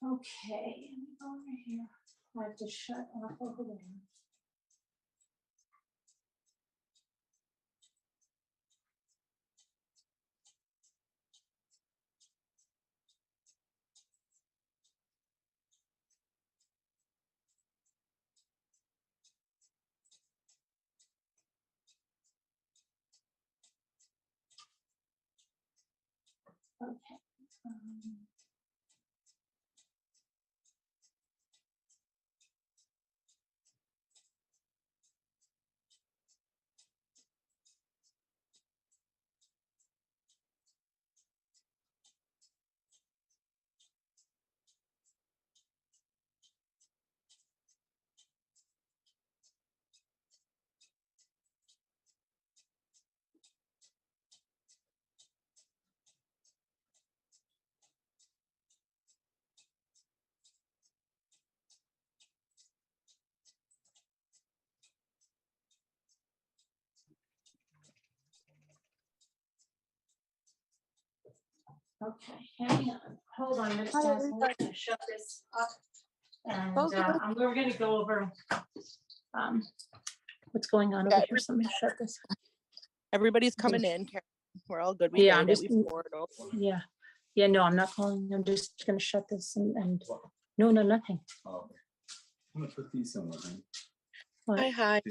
Okay, let me go over here. I have to shut off over there. Okay. Okay, hang on. Hold on, Miss Johnson. We're gonna shut this up. And we're gonna go over what's going on over here. Somebody shut this. Everybody's coming in. We're all good. Yeah, I'm just. Yeah. Yeah, no, I'm not calling. I'm just gonna shut this and no, nothing. Oh, I'm gonna put these somewhere. Hi.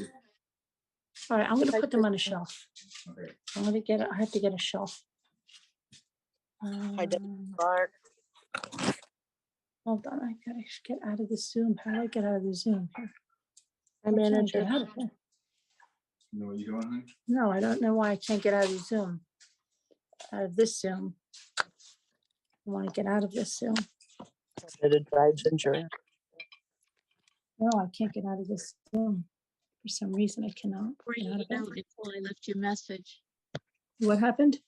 All right, I'm gonna put them on a shelf. Okay. I have to get a shelf. Hi, Mark. Hold on, I gotta get out of the Zoom. How do I get out of the Zoom here? Hi, manager. You know what you're doing, honey? No, I don't know why I can't get out of the Zoom. Out of this Zoom. I want to get out of this Zoom. It drives insurance. No, I can't get out of this Zoom. For some reason, I cannot. Nicole, I left your message. What happened?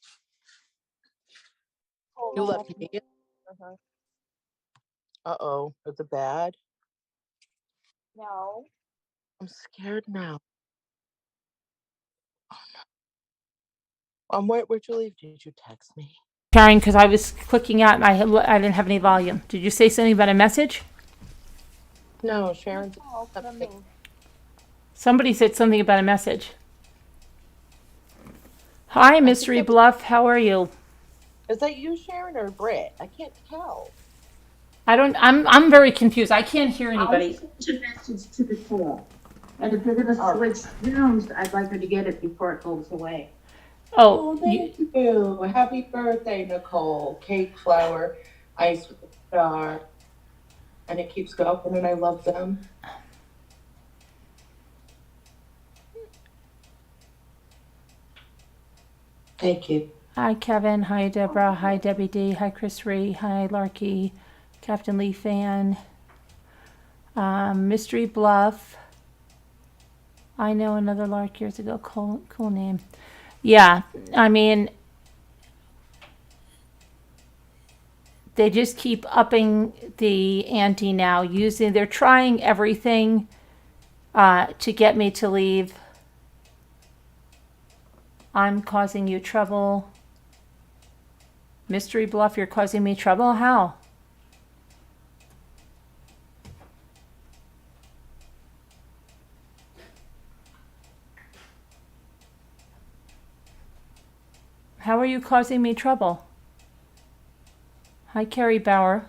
You left me. Uh-oh. Is it bad? No. I'm scared now. Oh, no. Where'd you leave? Did you text me? Karen, because I was clicking out and I didn't have any volume. Did you say something about a message? No, Sharon's. Somebody said something about a message. Hi, Mystery Bluff. How are you? Is that you, Sharon, or Britt? I can't tell. I'm very confused. I can't hear anybody. I sent a message to the call. And if you're gonna switch Zooms, I'd like her to get it before it goes away. Oh, Thank you. Happy birthday, Nicole. Cake, flower, ice star. And it keeps going, and I love them. Thank you. Hi, Kevin. Hi, Deborah. Hi, Debbie D. Hi, Chris Ree. Hi, Larky. Captain Lee Fan. Mystery Bluff. I know another Lark years ago. Cool name. Yeah, I mean, they just keep upping the ante now. They're trying everything to get me to leave. I'm causing you trouble. Mystery Bluff, you're causing me trouble? How? How are you causing me trouble? Hi, Carrie Bauer.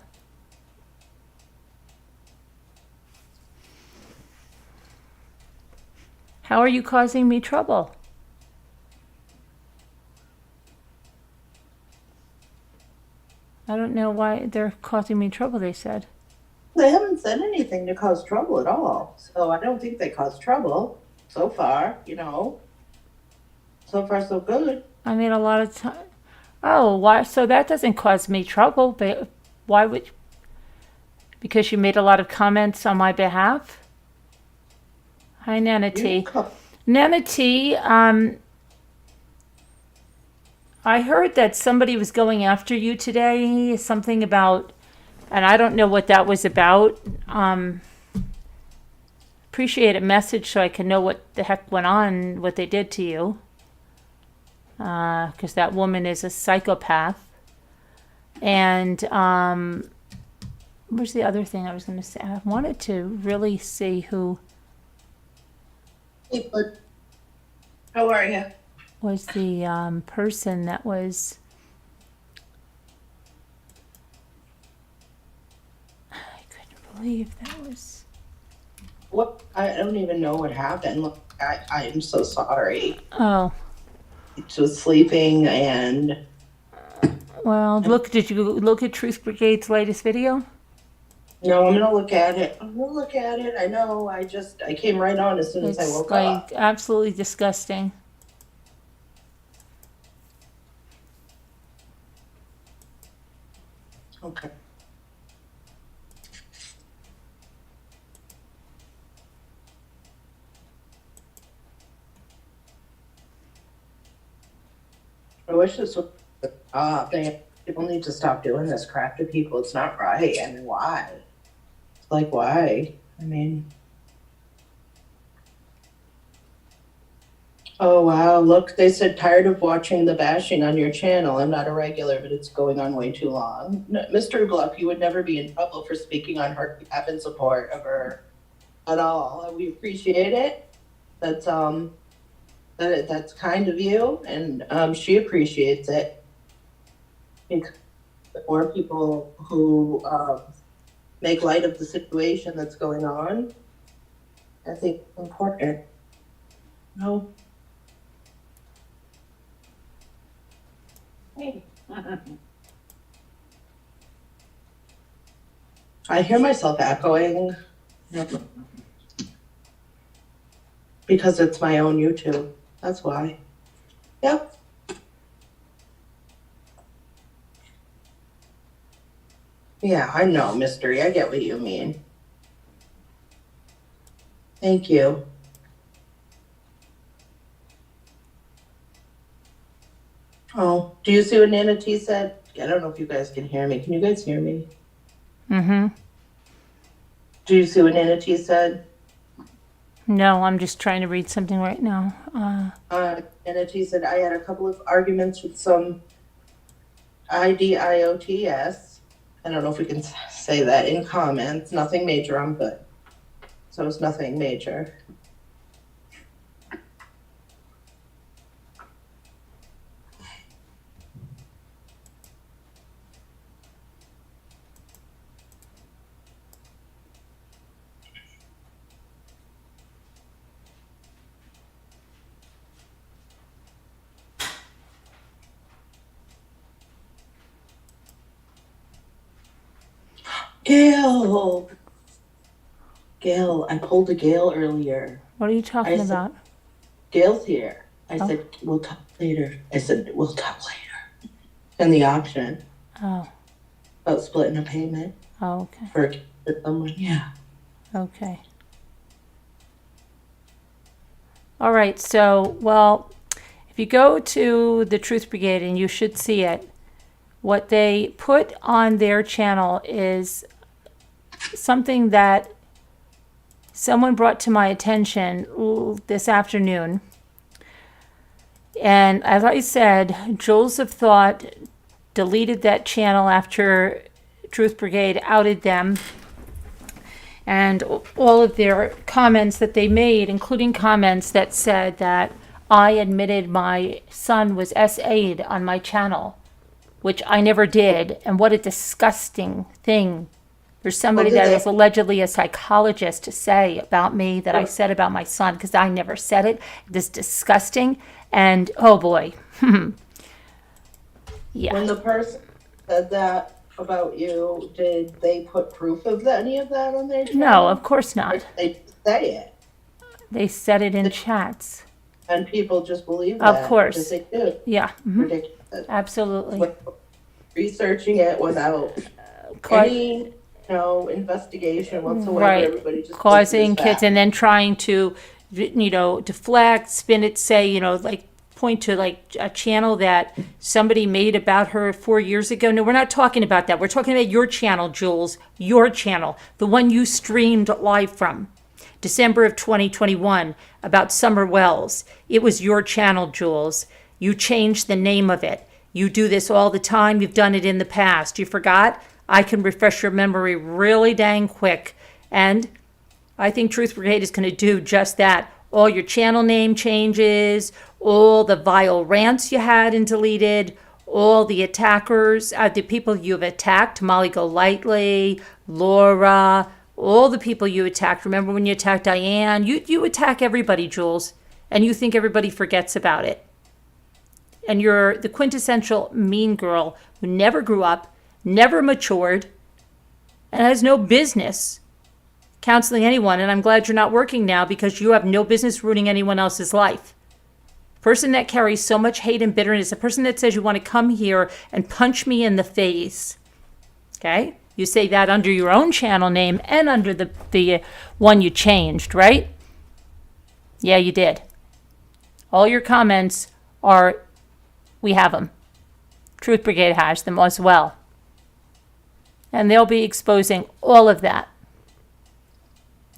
How are you causing me trouble? I don't know why they're causing me trouble, they said. They haven't said anything to cause trouble at all. So I don't think they caused trouble so far, So far, so good. I made a lot of time. Oh, why? So that doesn't cause me trouble. But why would? Because you made a lot of comments on my behalf. Hi, Nana T. Nana T. I heard that somebody was going after you today. Something about, and I don't know what that was about. Appreciate a message so I can know what the heck went on, what they did to you. Because that woman is a psychopath. And where's the other thing I was going to say? I wanted to really see who Hey, bud. How are you? was the person that was. I couldn't believe that was. What? I don't even know what happened. Look, I'm so sorry. Oh, She was sleeping and well, look, did you look at Truth Brigade's latest video? no, I'm gonna look at it. I'm gonna look at it. I know. I came right on as soon as I It's woke like up. absolutely disgusting. Okay. I wish this would stop. People need to stop doing this crap to people. It's not right. I mean, why? Like, why? I mean, oh wow, look, they said tired of watching the bashing on your channel. I'm not a regular, but it's going on way too long. No, Mr. Gluck, you would never be in trouble for speaking on her behalf in support of her at all. We appreciate it. That's that's kind of you, and she appreciates it. I think the more people who make light of the situation that's going on, I think it's important. No. Hey. I hear myself echoing because it's my own YouTube. That's why. Yep. Yeah, I know, mystery. I get what you mean. Thank you. Oh, do you see what Nana T said? I don't know if you guys can hear me. Can you guys hear me? Mm-hmm. Do you see what Nana T said? No, I'm just trying to read something right now. Nana T said, I had a couple of arguments with some IDIOTS. I don't know if we can say that in comments. Nothing major, I'm good. So it's nothing major. Gail! Gail, I pulled a Gail earlier. What are you talking I said- about? Gail's here. I Oh. said, we'll talk later. I said, we'll talk later. And the option Oh, about splitting a payment okay, for someone. Yeah. okay. All right, so, well, if you go to the Truth Brigade, and you should see it, what they put on their channel is something that someone brought to my attention this afternoon. And as I said, Jules of Thought deleted that channel after Truth Brigade outed them. And all of their comments that they made, including comments that said that I admitted my son was SA'd on my channel, which I never did. And what a disgusting thing. There's somebody Well, did that they- is allegedly a psychologist to say about me that I said about my son, because I never said it. This disgusting. And oh boy. Yeah. When the person said that about you, did they put proof of any of that on their channel? No, of course Or not. did they say it? They said it in chats. And people just believe Of that. course. Because they do. Yeah. Mhm. Ridiculous. Absolutely. Researching it without Ca- any, investigation whatsoever. Right. Everybody just Causing believes kids that. and then trying to, deflect, spin it, say, like point to like a channel that somebody made about her 4 years ago. No, we're not talking about that. We're talking about your channel, Jules, your channel, the one you streamed live from. December of 2021 about Summer Wells. It was your channel, Jules. You changed the name of it. You do this all the time. You've done it in the past. You forgot? I can refresh your memory really dang quick. And I think Truth Brigade is going to do just that. All your channel name changes, all the vile rants you had and deleted, all the attackers, the people you've attacked, Molly Golightly, Laura, all the people you attacked. Remember when you attacked Diane? You attack everybody, Jules, and you think everybody forgets about it. And you're the quintessential mean girl who never grew up, never matured, and has no business counseling anyone. And I'm glad you're not working now because you have no business ruining anyone else's life. Person that carries so much hate and bitterness, a person that says you want to come here and punch me in the face. Okay? You say that under your own channel name and under the one you changed, right? Yeah, you did. All your comments are, we have them. Truth Brigade has them as well. And they'll be exposing all of that.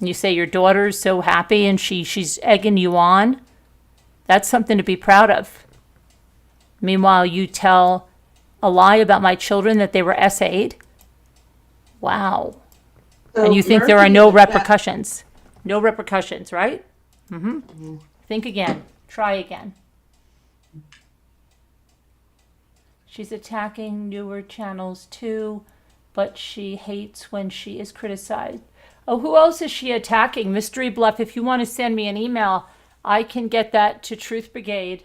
You say your daughter's so happy and she's egging you on. That's something to be proud of. Meanwhile, you tell a lie about my children that they were SA'd. Wow. So And you think there are Murphy no is back- repercussions. No repercussions, right? Mm-hmm. Think again. Try again. She's attacking newer channels too, but she hates when she is criticized. Oh, who else is she attacking? Mystery Bluff, if you want to send me an email, I can get that to Truth Brigade.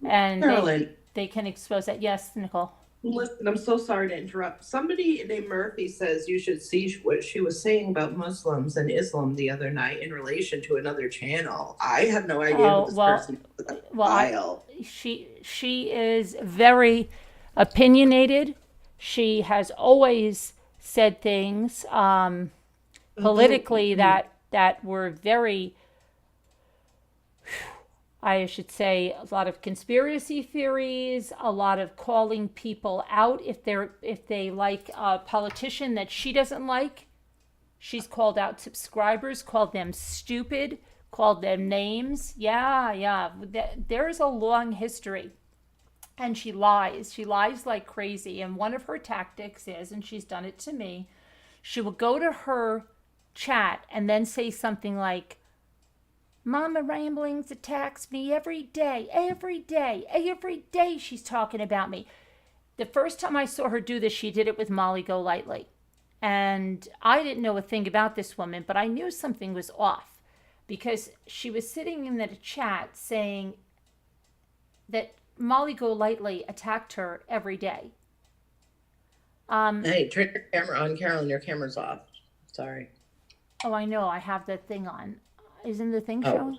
And Carolyn, they can expose that. Yes, Nicole. listen, I'm so sorry to interrupt. Somebody named Murphy says you should see what she was saying about Muslims and Islam the other night in relation to another channel. I have no idea Oh, who this well- person is. Well, File. she is very opinionated. She has always said things politically that were very, I should say, a lot of conspiracy theories, a lot of calling people out if they like a politician that she doesn't like. She's called out subscribers, called them stupid, called them names. Yeah. There's a long history. And she lies. She lies like crazy. And one of her tactics is, and she's done it to me, she will go to her chat and then say something like, Mama Ramblings attacks me every day she's talking about me. The first time I saw her do this, she did it with Molly Golightly. And I didn't know a thing about this woman, but I knew something was off because she was sitting in the chat saying that Molly Golightly attacked her every day. Hey, turn your camera on, Carolyn. Your camera's off. Sorry. Oh, I know. I have the thing on. Isn't the thing Oh. showing?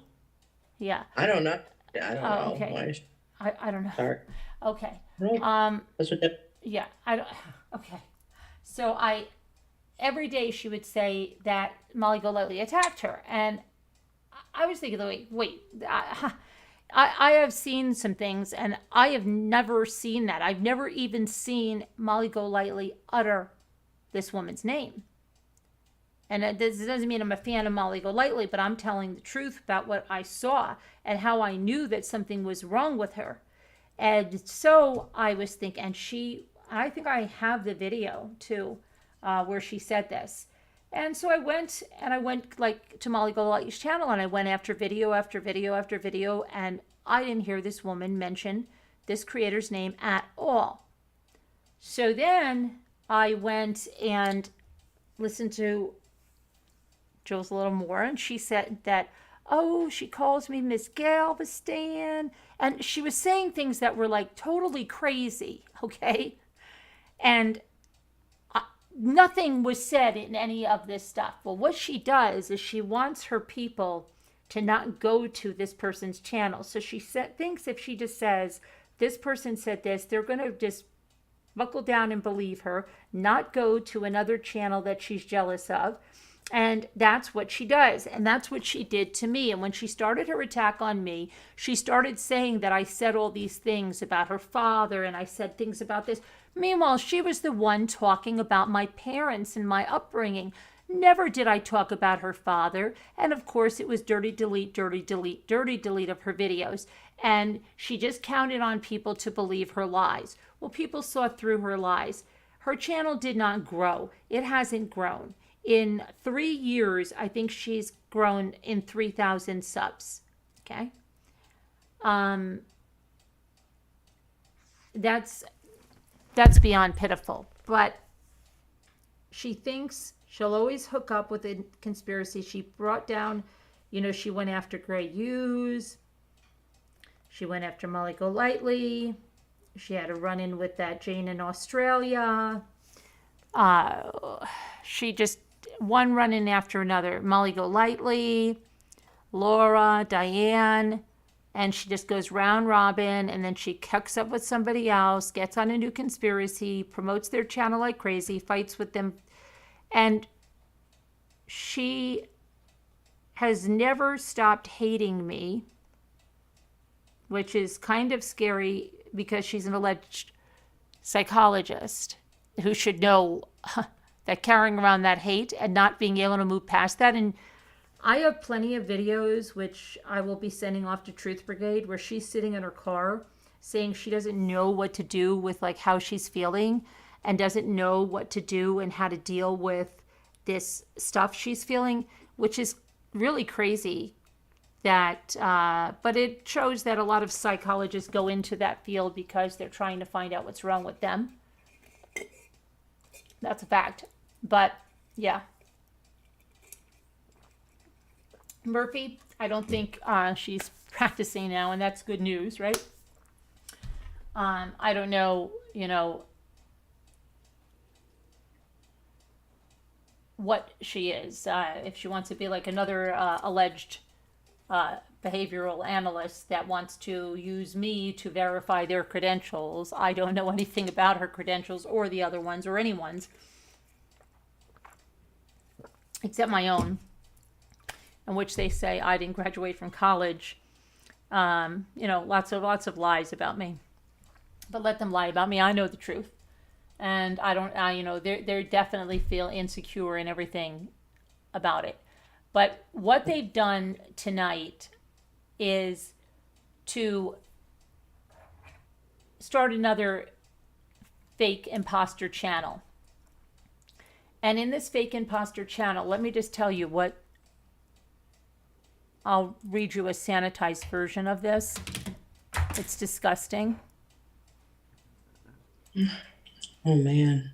Yeah. I don't know. I don't know. Okay. Why is- I don't know. Sorry. Okay. No, that's what Yeah. I don't. Okay. So every day she would say that Molly Golightly attacked her, and I was thinking, wait. I have seen some things, and I have never seen that. I've never even seen Molly Golightly utter this woman's name. And this doesn't mean I'm a fan of Molly Golightly, but I'm telling the truth about what I saw and how I knew that something was wrong with her. And so I was thinking, I think I have the video too, where she said this. And so I went like to Molly Golightly's channel, and I went after video after video after video, and I didn't hear this woman mention this creator's name at all. So then I went and listened to Jules a little more, and she said that, oh, she calls me Miss Galveston, and she was saying things that were like totally crazy, okay? And nothing was said in any of this stuff. Well, what she does is she wants her people to not go to this person's channel. So she thinks if she just says, this person said this, they're going to just buckle down and believe her, not go to another channel that she's jealous of. And that's what she does. And that's what she did to me. And when she started her attack on me, she started saying that I said all these things about her father and I said things about this. Meanwhile, she was the one talking about my parents and my upbringing. Never did I talk about her father. And of course, it was dirty delete of her videos. And she just counted on people to believe her lies. Well, people saw through her lies. her channel did not grow. It hasn't grown. In 3 years, I think she's grown in 3,000 subs. Okay. That's beyond pitiful. But she thinks she'll always hook up with a conspiracy. She brought down, she went after Grey Hughes. She went after Molly Golightly. She had a run-in with that Jane in Australia. She just, one run-in after another. Molly Golightly, Laura, Diane, and she just goes round robin, and then she hooks up with somebody else, gets on a new conspiracy, promotes their channel like crazy, fights with them. And she has never stopped hating me, which is kind of scary because she's an alleged psychologist who should know that carrying around that hate and not being able to move past that. And I have plenty of videos, which I will be sending off to Truth Brigade, where she's sitting in her car saying she doesn't know what to do with like how she's feeling and doesn't know what to do and how to deal with this stuff she's feeling, which is really crazy. That, but it shows that a lot of psychologists go into that field because they're trying to find out what's wrong with them. That's a fact. But yeah, Murphy, I don't think she's practicing now, and that's good news, right? I don't know, what she is. If she wants to be like another alleged behavioral analyst that wants to use me to verify their credentials. I don't know anything about her credentials or the other ones or anyone's except my own, in which they say I didn't graduate from college. Lots of lies about me, but let them lie about me. I know the truth, and I don't. They definitely feel insecure and everything about it. But what they've done tonight is to start another fake imposter channel. And in this fake imposter channel, let me just tell you what, I'll read you a sanitized version of this. It's disgusting. Oh, man.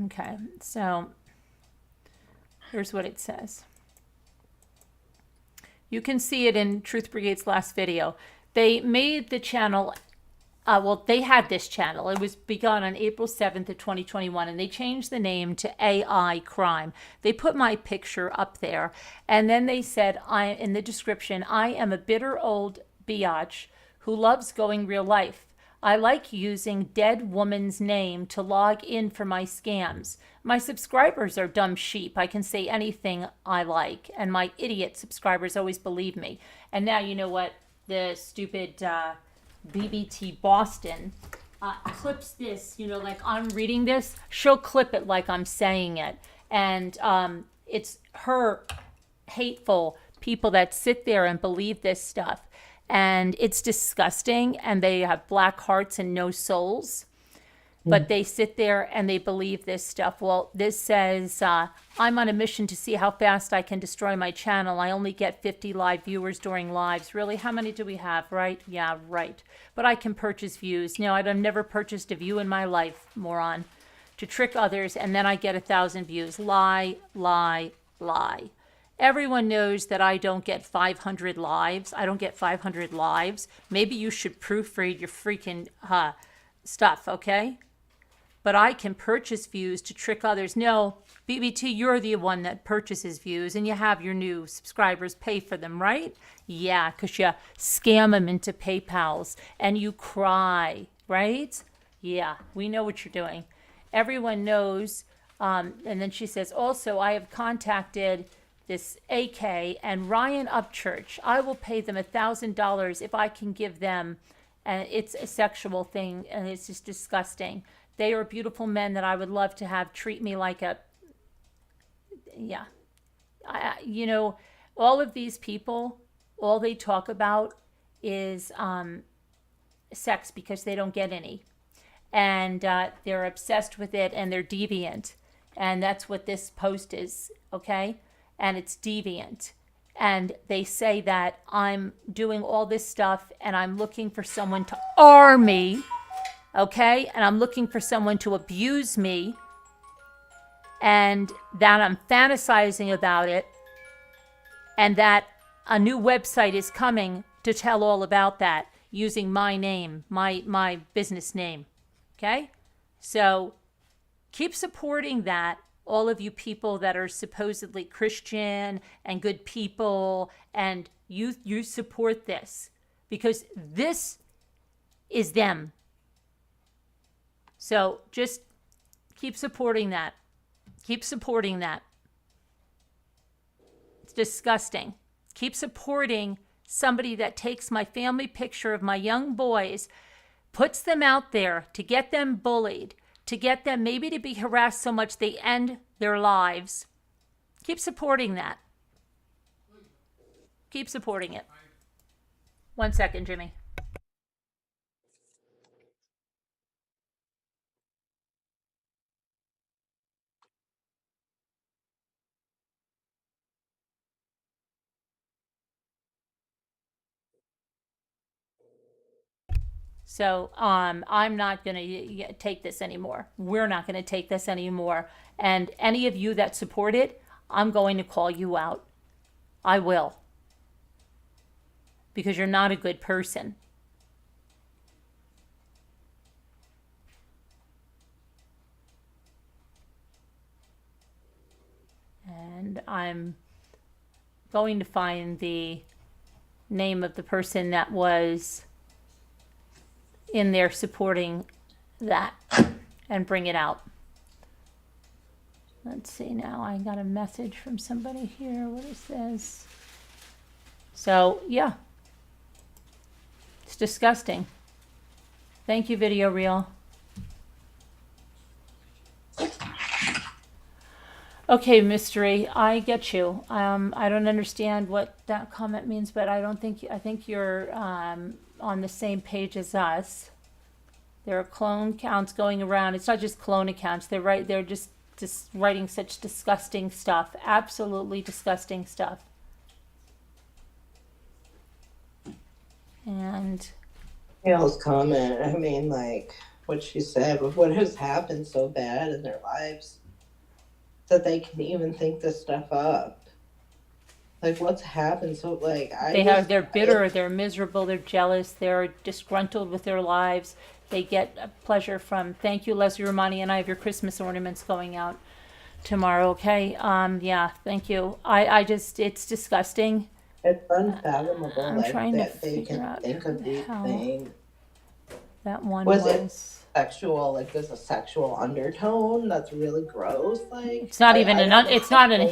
Okay, so here's what it says. You can see it in Truth Brigade's last video. They made the channel, they had this channel. It was begun on April 7th of 2021, and they changed the name to AI Crime. They put my picture up there, and then they said, in the description, I am a bitter old biatch who loves going real life. I like using dead woman's name to log in for my scams. My subscribers are dumb sheep. I can say anything I like, and my idiot subscribers always believe me. And now you know what the stupid BBT Boston clips this, like I'm reading this, she'll clip it like I'm saying it. And it's her hateful people that sit there and believe this stuff. And it's disgusting, and they have black hearts and no souls. But they sit there and they believe this stuff. Well, this says, I'm on a mission to see how fast I can destroy my channel. I only get 50 live viewers during lives. Really? How many do we have, right? Yeah, right. But I can purchase views. No, I've never purchased a view in my life, moron. To trick others, and then I get 1,000 views. Lie, lie, lie. Everyone knows that I don't get 500 lives. I don't get 500 lives. Maybe you should proofread your freaking stuff, okay? But I can purchase views to trick others. No, BBT, you're the one that purchases views, and you have your new subscribers pay for them, right? Yeah, because you scam them into PayPals, and you cry, right? Yeah, we know what you're doing. Everyone knows. And then she says, also, I have contacted this AK and Ryan Upchurch. I will pay them $1,000 if I can give them, and it's a sexual thing, and it's just disgusting. They are beautiful men that I would love to have treat me like a, yeah. All of these people, all they talk about is sex because they don't get any. and they're obsessed with it, and they're deviant. And that's what this post is, okay? And it's deviant. And they say that I'm doing all this stuff and I'm looking for someone to arm me, okay? And I'm looking for someone to abuse me, and that I'm fantasizing about it, and that a new website is coming to tell all about that using my name, my business name, okay? So keep supporting that, all of you people that are supposedly Christian and good people, and you support this, because this is them. So just keep supporting that. Keep supporting that. It's disgusting. Keep supporting somebody that takes my family picture of my young boys, puts them out there to get them bullied, to get them maybe to be harassed so much they end their lives. Keep supporting that. Keep supporting it. 1 second, Jimmy. So I'm not going to take this anymore. We're not going to take this anymore. And any of you that support it, I'm going to call you out. I will. Because you're not a good person. And I'm going to find the name of the person that was in there supporting that and bring it out. Let's see now. I got a message from somebody here. What is this? So, yeah. It's disgusting. Thank you, Video Reel. Okay, Mystery, I get you. I don't understand what that comment means, but I think you're on the same page as us. There are clone accounts going around. It's not just clone accounts. They're just writing such disgusting stuff. Absolutely disgusting stuff. And Hale's comment, I mean, like, what she said, with what has happened so bad in their lives, that they can even think this stuff up. Like, what's happened? So, like, they're bitter, they're miserable, they're jealous, they're disgruntled with their lives. They get a pleasure from, thank you, Leslie Romani, and I have your Christmas ornaments going out tomorrow, okay? Yeah, thank you. It's disgusting. It's unfathomable, I'm like, trying to that they figure can out think of these how things. That one Was was... it sexual, like there's a sexual undertone that's really gross, like It's not even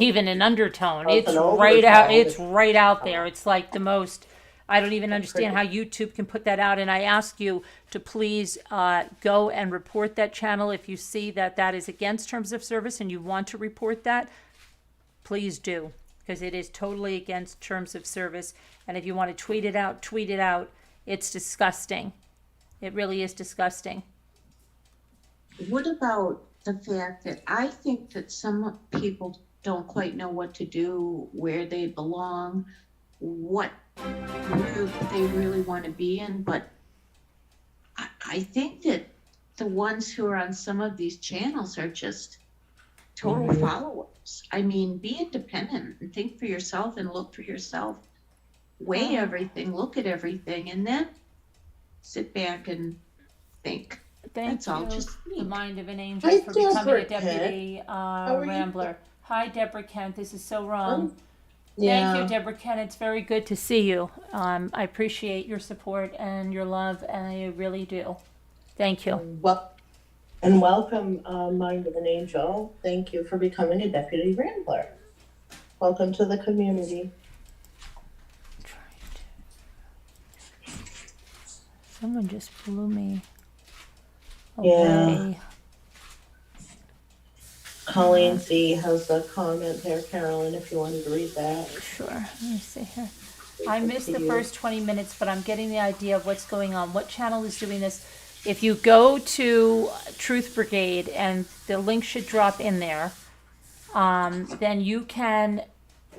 even an undertone. Oh, it's It's an right out. overtone. It's right out there. It's like the most. I don't even understand how YouTube can put that out. And I ask you to please go and report that channel if you see that that is against terms of service and you want to report that. Please do, because it is totally against terms of service. And if you want to tweet it out, tweet it out. It's disgusting. It really is disgusting. What about the fact that I think that some people don't quite know what to do, where they belong, what group they really want to be in, but I think that the ones who are on some of these channels are just total followers. I mean, be independent and think for yourself and look for yourself. Weigh everything, look at everything, and then sit back and think. Thank That's you. all, just The think. Mind of an Angel Hi, for becoming Deborah a deputy are you? rambler. Hi, Deborah Kent. This is so wrong. yeah. Thank you, Deborah Kent. It's very good to see you. I appreciate your support and your love, and I really do. Thank you. Well, and welcome, Mind of an Angel. Thank you for becoming a deputy rambler. Welcome to the community. Someone just blew me Yeah. away. Colleen C has a comment there, Carolyn, if you wanted to read that. Sure. Let me see here. I missed the first 20 minutes, but I'm getting the idea of what's going on. What channel is doing this? if you go to Truth Brigade, and the link should drop in there, then you can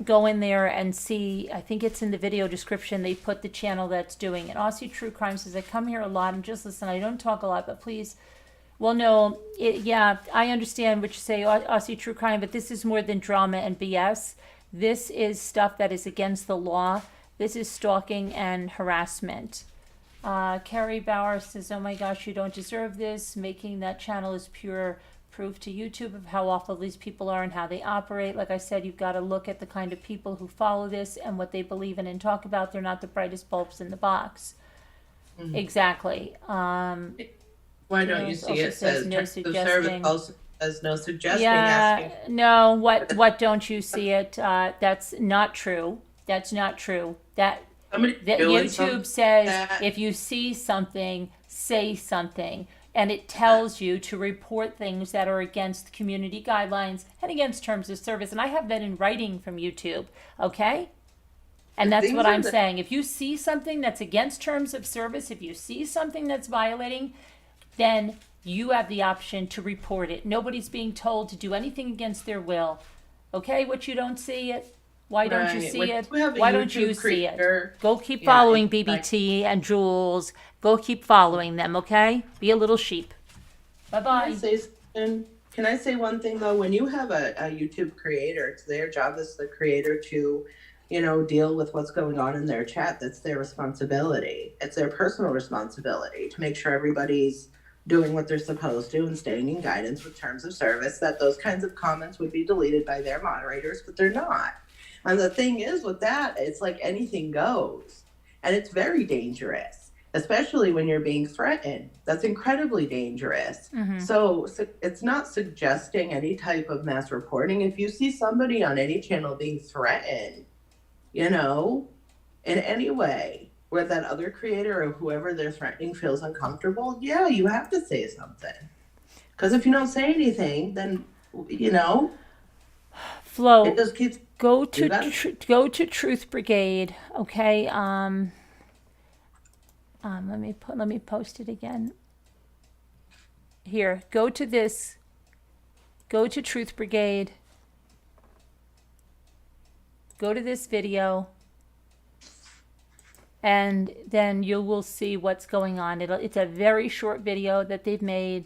go in there and see, I think it's in the video description, they put the channel that's doing it. Aussie True Crime says, I come here a lot and just listen. I don't talk a lot, but please. Well, no, yeah, I understand what you say, Aussie True Crime, but this is more than drama and BS. This is stuff that is against the law. This is stalking and harassment. Carrie Bauer says, oh my gosh, you don't deserve this. Making that channel is pure proof to YouTube of how awful these people are and how they operate. Like I said, you've got to look at the kind of people who follow this and what they believe in and talk about. They're not the brightest bulbs in the box. Exactly. Why don't you see also it says says no terms of service suggesting. also says no suggesting Yeah, asking. no, what don't you see it? That's not true. That's not true. That Somebody that doing YouTube something says that- if you see something, say something. And it tells you to report things that are against community guidelines and against terms of service. And I have that in writing from YouTube, okay? And that's Things what are I'm the- saying. If you see something that's against terms of service, if you see something that's violating, then you have the option to report it. Nobody's being told to do anything against their will. Okay, what you don't see it? Why don't you Right. see When it? you have a Why don't you YouTube see it? creator- Go keep Yeah, following it's like- BBT and Jules. Go keep following them, okay? Be a little sheep. Bye-bye. Can I say one thing though? When you have a YouTube creator, it's their job as the creator to, deal with what's going on in their chat. That's their responsibility. It's their personal responsibility to make sure everybody's doing what they're supposed to and staying in guidance with terms of service, that those kinds of comments would be deleted by their moderators, but they're not. And the thing is with that, it's like anything goes. And it's very dangerous, especially when you're being threatened. That's incredibly dangerous. So it's not suggesting any type of mass reporting. If you see somebody on any channel being threatened, in any way, where that other creator or whoever they're threatening feels uncomfortable, yeah, you have to say something. Because if you don't say anything, then, Flo, it just keeps... go You to got it. go to Truth Brigade, okay? Let me post it again. Here, go to this. Go to Truth Brigade. Go to this video. And then you will see what's going on. It's a very short video that they've made.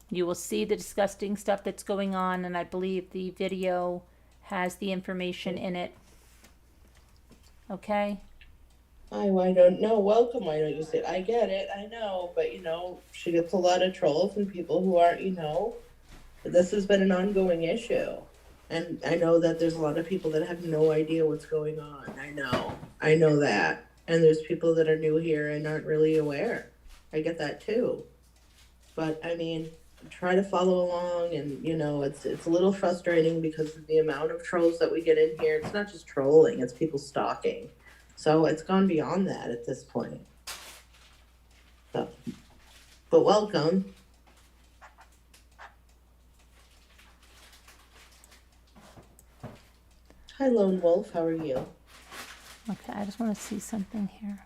You will see the disgusting stuff that's going on, and I believe the video has the information in it. Okay? I don't know. Welcome, why don't you say it? I get it, I know, but she gets a lot of trolls and people who aren't, this has been an ongoing issue. And I know that there's a lot of people that have no idea what's going on. I know that. And there's people that are new here and aren't really aware. I get that too. But try to follow along, and it's a little frustrating because of the amount of trolls that we get in here. It's not just trolling, it's people stalking. So it's gone beyond that at this point. So, but welcome. Hi, Lone Wolf. How are you? Okay, I just want to see something here.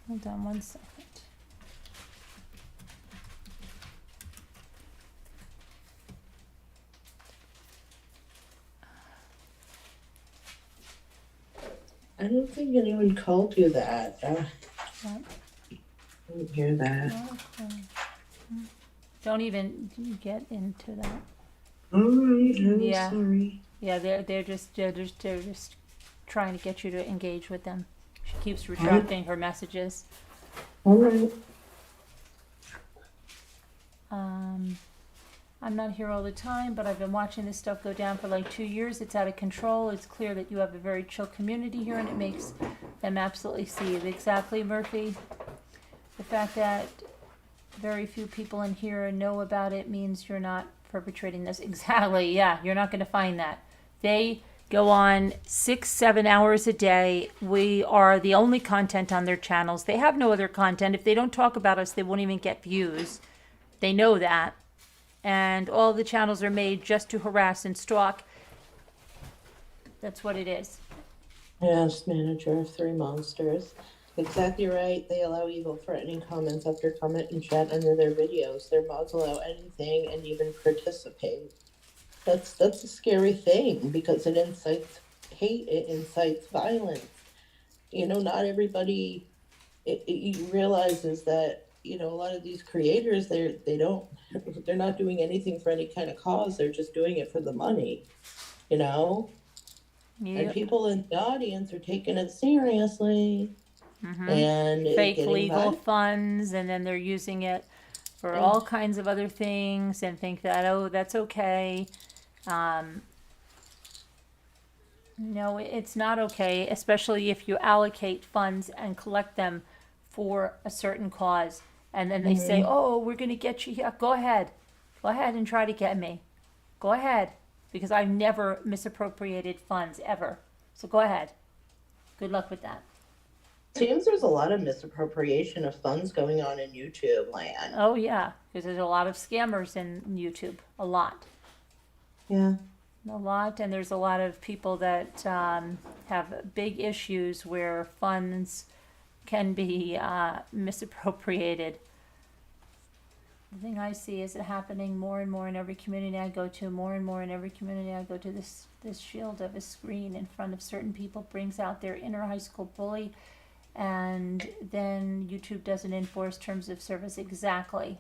Hold on one second. I don't think anyone called you that. What? I didn't hear that. Don't even get into that. All right, I'm Yeah. sorry. Yeah, they're just trying to get you to engage with them. She keeps retracting her messages. All right. I'm not here all the time, but I've been watching this stuff go down for like 2 years. It's out of control. It's clear that you have a very chill community here, and it makes them absolutely see it. Exactly, Murphy. The fact that very few people in here know about it means you're not perpetrating this. Exactly, yeah, you're not going to find that. They go on 6-7 hours a day. We are the only content on their channels. They have no other content. If they don't talk about us, they won't even get views. They know that. And all the channels are made just to harass and stalk. That's what it is. Yes, manager of Three Monsters. Exactly right. They allow evil, threatening comments after comment and chat under their videos. Their mods allow anything and even participate. That's a scary thing because it incites hate, it incites violence. Not everybody realizes that, a lot of these creators, they're not doing anything for any kind of cause. They're just doing it for the money, you know? And Yep. people in the audience are taking it seriously. Mm-hmm. And Fake getting legal violent. funds, and then they're using it for Yeah. all kinds of other things and think that, oh, that's okay. No, it's not okay, especially if you allocate funds and collect them for a certain cause. And then they say, oh, we're going to get you here. Go ahead. Go ahead and try to get me. Go ahead. Because I've never misappropriated funds, ever. So go ahead. Good luck with that. Seems there's a lot of misappropriation of funds going on in YouTube land. Oh, yeah. Because there's a lot of scammers in YouTube. A lot. Yeah. A lot, and there's a lot of people that have big issues where funds can be misappropriated. The thing I see is it happening more and more in every community I go to. More and more in every community I go to. This shield of a screen in front of certain people brings out their inner high school bully, and then YouTube doesn't enforce terms of service. Exactly.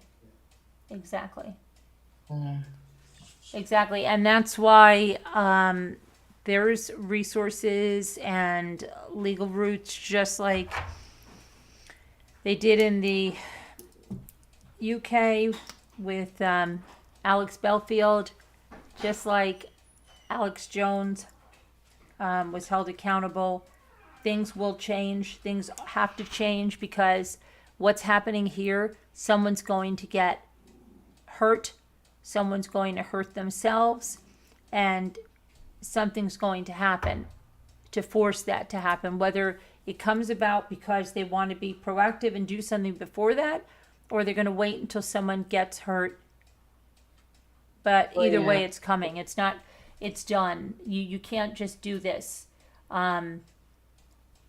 Exactly, and that's why there's resources and legal routes, just like they did in the UK with Alex Belfield, just like Alex Jones was held accountable. Things will change. Things have to change because what's happening here, someone's going to get hurt. Someone's going to hurt themselves, and something's going to happen to force that to happen. Whether it comes about because they want to be proactive and do something before that, or they're going to wait until someone gets hurt. But either way, it's coming. It's not. It's done. You can't just do this.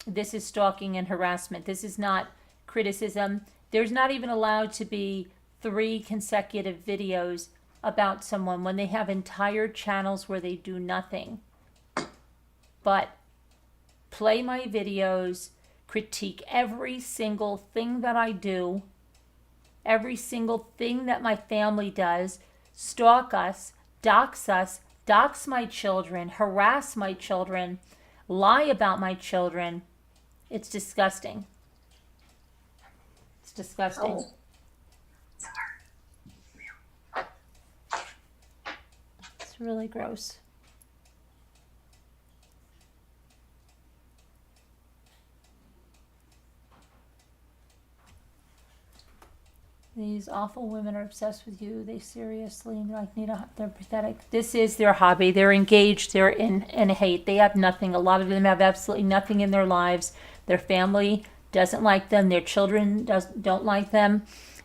This is stalking and harassment. This is not criticism. There's not even allowed to be 3 consecutive videos about someone when they have entire channels where they do nothing but play my videos, critique every single thing that I do, every single thing that my family does, stalk us, dox my children, harass my children, lie about my children. It's disgusting. It's disgusting. It's really gross. These awful women are obsessed with you. They seriously they're pathetic. This is their hobby. They're engaged. They're in hate. They have nothing. A lot of them have absolutely nothing in their lives. Their family doesn't like them. Their children don't like them.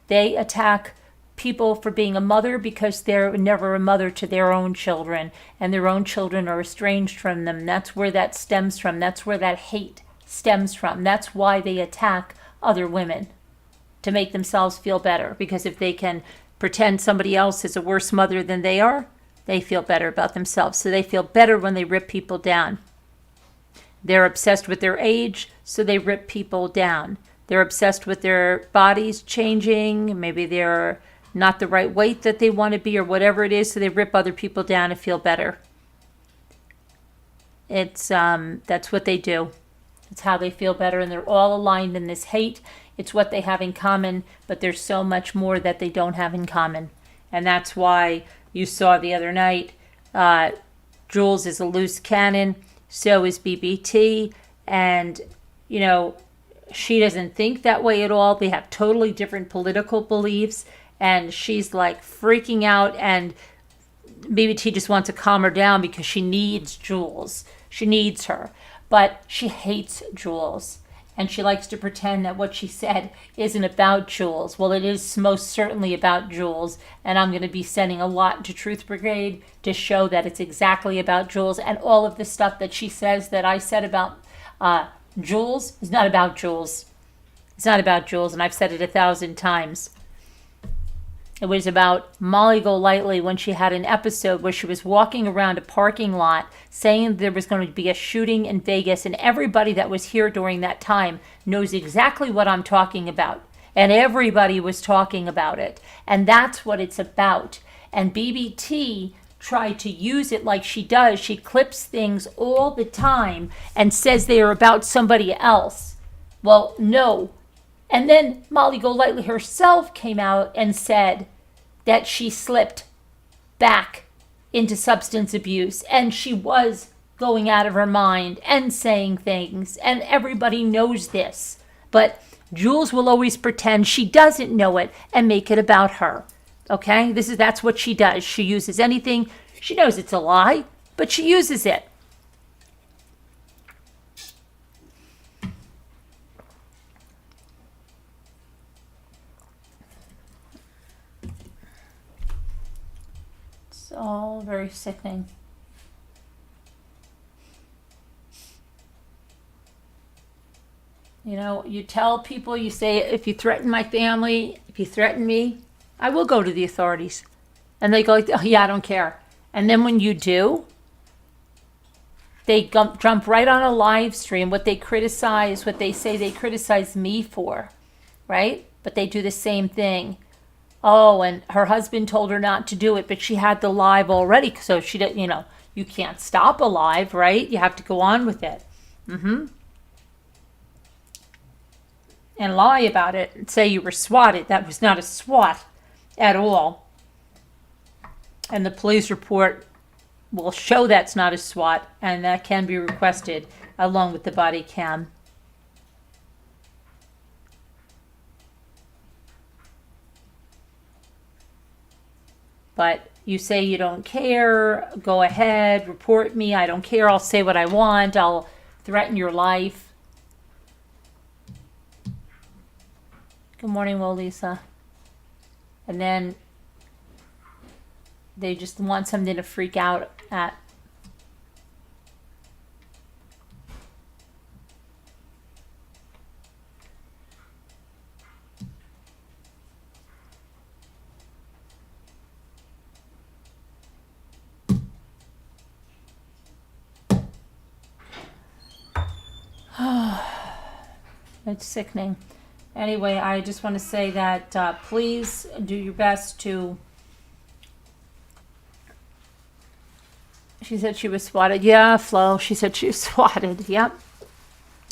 They attack people for being a mother because they're never a mother to their own children, and their own children are estranged from them. That's where that stems from. That's where that hate stems from. That's why they attack other women, to make themselves feel better. Because if they can pretend somebody else is a worse mother than they are, they feel better about themselves. So they feel better when they rip people down. They're obsessed with their age, so they rip people down. They're obsessed with their bodies changing. Maybe they're not the right weight that they want to be, or whatever it is, so they rip other people down to feel better. It's that's what they do. It's how they feel better, and they're all aligned in this hate. It's what they have in common, but there's so much more that they don't have in common. And that's why you saw the other night, Jules is a loose cannon, so is BBT, and, she doesn't think that way at all. They have totally different political beliefs, and she's like freaking out, and BBT just wants to calm her down because she needs Jules. She needs her, but she hates Jules. And she likes to pretend that what she said isn't about Jules. Well, it is most certainly about Jules. And I'm going to be sending a lot to Truth Brigade to show that it's exactly about Jules. And all of the stuff that she says that I said about Jules is not about Jules. It's not about Jules, and I've said it 1,000 times. It was about Molly Golightly when she had an episode where she was walking around a parking lot saying there was going to be a shooting in Vegas, and everybody that was here during that time knows exactly what I'm talking about. And everybody was talking about it. And that's what it's about. And BBT tried to use it like she does. She clips things all the time and says they are about somebody else. Well, no. And then Molly Golightly herself came out and said that she slipped back into substance abuse and she was going out of her mind and saying things, and everybody knows this. But Jules will always pretend she doesn't know it and make it about her. Okay? That's what she does. She uses anything. She knows it's a lie, but she uses it. It's all very sickening. You know, you tell people, you say, if you threaten my family, if you threaten me, I will go to the authorities. And they go like, oh yeah, I don't care. And then when you do, they jump right on a live stream, what they criticize, what they say they criticize me for, right? But they do the same thing. Oh, and her husband told her not to do it, but she had the live already, so she didn't, you know, you can't stop a live, right? You have to go on with it. And lie about it and say you were swatted. That was not a swat at all. And the police report will show that's not a SWAT, and that can be requested along with the body cam. But you say you don't care, go ahead, report me, I don't care, I'll say what I want, I'll threaten your life. Good morning, Lisa. And then they just want something to freak out at. It's sickening. Anyway, I just want to say that please do your best to. She said she was swatted. Yeah, Flo. She said she was swatted. Yep.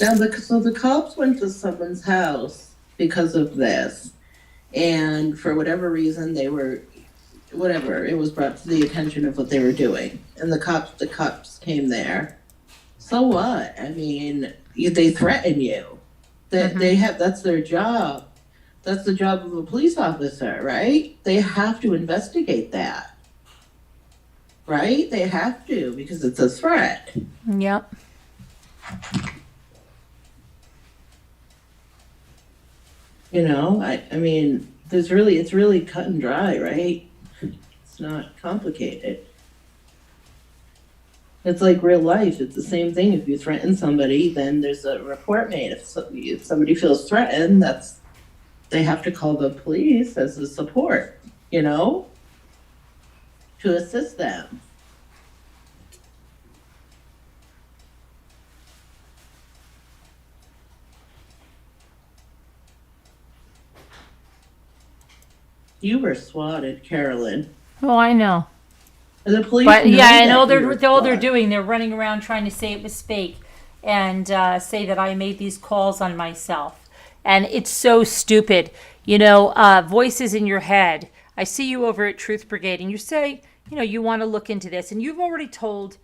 Now, the cops went to someone's house because of this, and for whatever reason, they were, whatever, it was brought to the attention of what they were doing, and the cops came there. So what? I mean, they threaten you. They have, that's their job. That's the job of a police officer, right? They have to investigate that. Right? They have to, because it's a threat. Yep. You know, I mean, it's really cut and dry, right? It's not complicated. It's like real life. It's the same thing. If you threaten somebody, then there's a report made. If somebody feels threatened, they have to call the police as a support, you know, to assist them. You were swatted, Carolyn. Oh, I know. And the police. But yeah, and all they're they're doing, they're running around trying to say it was fake, and say that I made these calls on myself, and it's so stupid. You know, voices in your head. I see you over at Truth Brigade, and you say, you know, you want to look into this, and you've already told,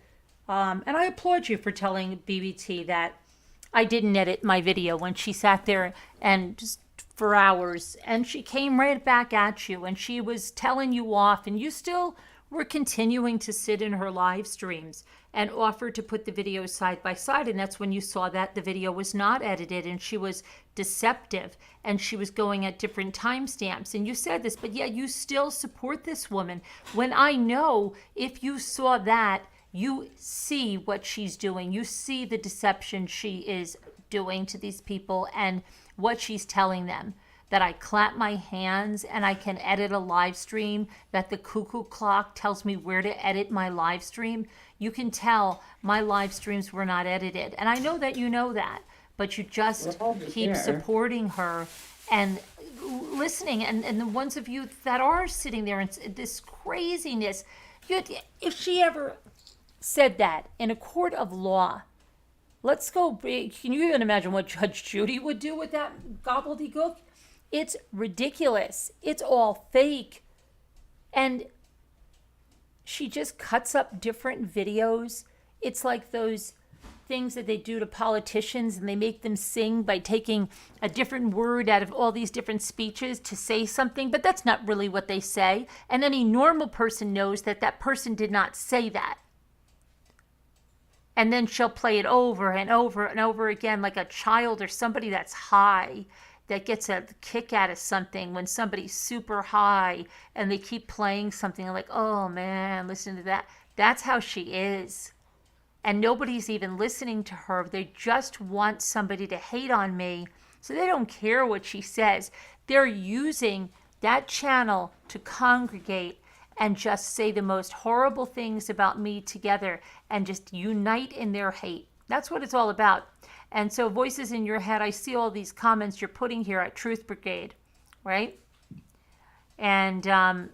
and I applaud you for telling BBT that I didn't edit my video when she sat there and just for hours, and she came right back at you, and she was telling you off, and you still were continuing to sit in her live streams and offered to put the videos side by side. And that's when you saw that the video was not edited and she was deceptive and she was going at different timestamps. And you said this, but yet you still support this woman when I know if you saw that, You see what she's doing. You see the deception she is doing to these people and what she's telling them. That I clap my hands and I can edit a live stream, that the cuckoo clock tells me where to edit my live stream. You can tell my live streams were not edited. And I know that you know that, but you just We're all keep there. supporting her and listening. And the ones of you that are sitting there in this craziness, if she ever said that in a court of law, let's go. Can you even imagine what Judge Judy would do with that gobbledygook? It's ridiculous. It's all fake. And she just cuts up different videos. It's like those things that they do to politicians and they make them sing by taking a different word out of all these different speeches to say something, but that's not really what they say. And any normal person knows that that person did not say that. And then she'll play it over and over and over again like a child or somebody that's high, that gets a kick out of something when somebody's super high and they keep playing something like, oh man, listen to that. That's how she is. And nobody's even listening to her. They just want somebody to hate on me. So they don't care what she says. They're using that channel to congregate and just say the most horrible things about me together and just unite in their hate. That's what it's all about. And so voices in your head, I see all these comments you're putting here at Truth Brigade, right? And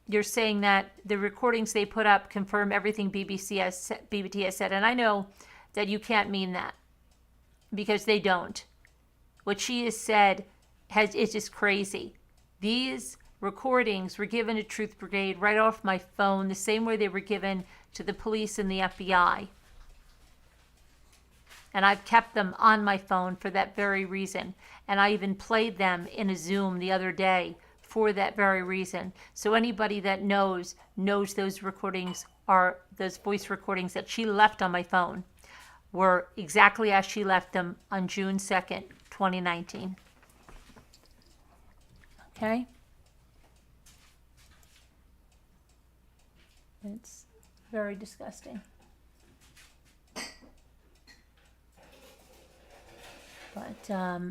you're saying that the recordings they put up confirm everything BBT has said. And I know that you can't mean that because they don't. What she has said is just crazy. These recordings were given to Truth Brigade right off my phone, the same way they were given to the police and the FBI. And I've kept them on my phone for that very reason. And I even played them in a Zoom the other day for that very reason. So anybody that knows those recordings are, those voice recordings that she left on my phone were exactly as she left them on June 2nd, 2019. Okay? It's very disgusting. But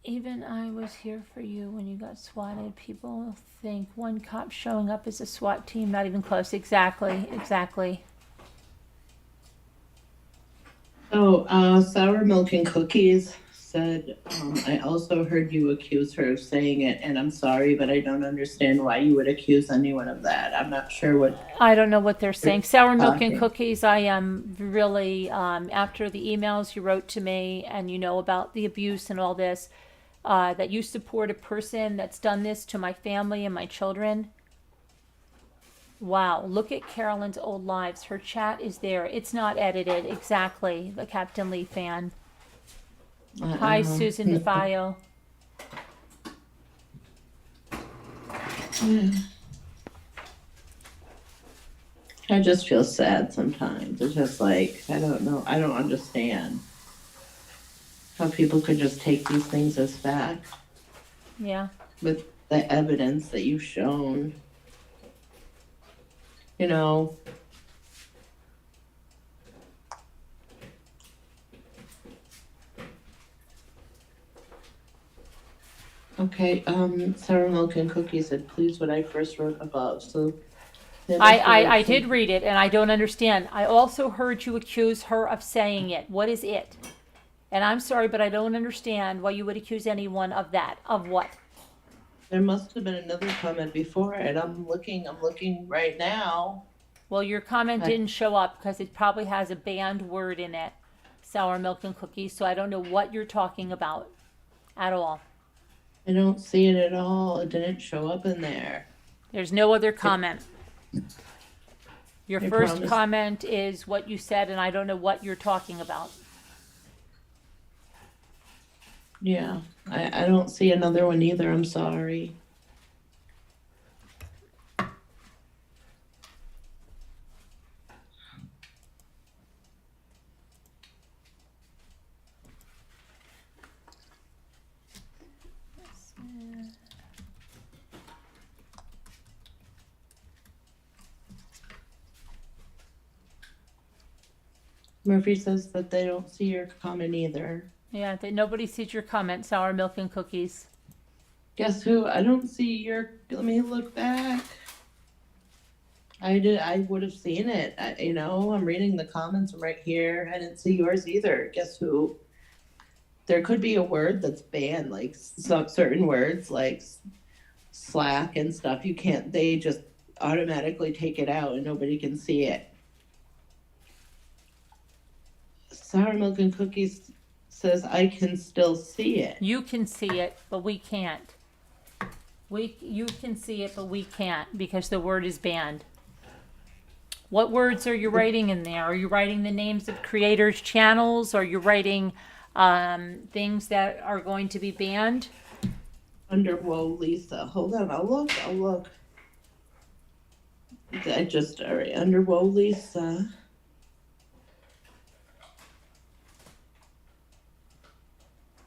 even I was here for you when you got swatted. People think one cop showing up as a SWAT team, not even close. Exactly. Oh, Sour Milk and Cookies said, I also heard you accuse her of saying it, and I'm sorry, but I don't understand why you would accuse anyone of that. I'm not sure what. I don't know what they're saying. Sour Milk and Okay. Cookies, I am really, after the emails you wrote to me and you know about the abuse and all this, that you support a person that's done this to my family and my children. Wow, look at Carolyn's old lives. Her chat is there. It's not edited. Exactly. The Captain Lee fan. Hi, Susan DeFio. I just feel sad sometimes. It's just like, I don't know. I don't understand how people could just take these things as fact Yeah. with the evidence that you've shown. You know, okay, Sour Milk and Cookies said, please what I first wrote above. So I did read it and I don't understand. I also heard you accuse her of saying it. What is it? And I'm sorry, but I don't understand why you would accuse anyone of that. Of what? There must have been another comment before it. I'm looking right now. Well, your comment didn't show up because it probably has a banned word in it. Sour Milk and Cookies. So I don't know what you're talking about at all. I don't see it at all. It didn't show up in there. There's no other comment. Your I first promise. comment is what you said, and I don't know what you're talking about. Yeah, I don't see another one either. I'm sorry. Murphy says that they don't see your comment either. Yeah, that nobody sees your comment, sour milk and cookies. Guess who? I don't see your. Let me look back. I would have seen it. I'm reading the comments right here. I didn't see yours either. Guess who? There could be a word that's banned, like some certain words, like slack and stuff. You can't. They just automatically take it out, and nobody can see it. Sour milk and cookies says I can still see it. You can see it, but we can't. You can see it, but we can't because the word is banned. What words are you writing in there? Are you writing the names of creators' channels? Are you writing things that are going to be banned? Under Whoa Lisa. Hold on, I'll look. All right, under Whoa Lisa.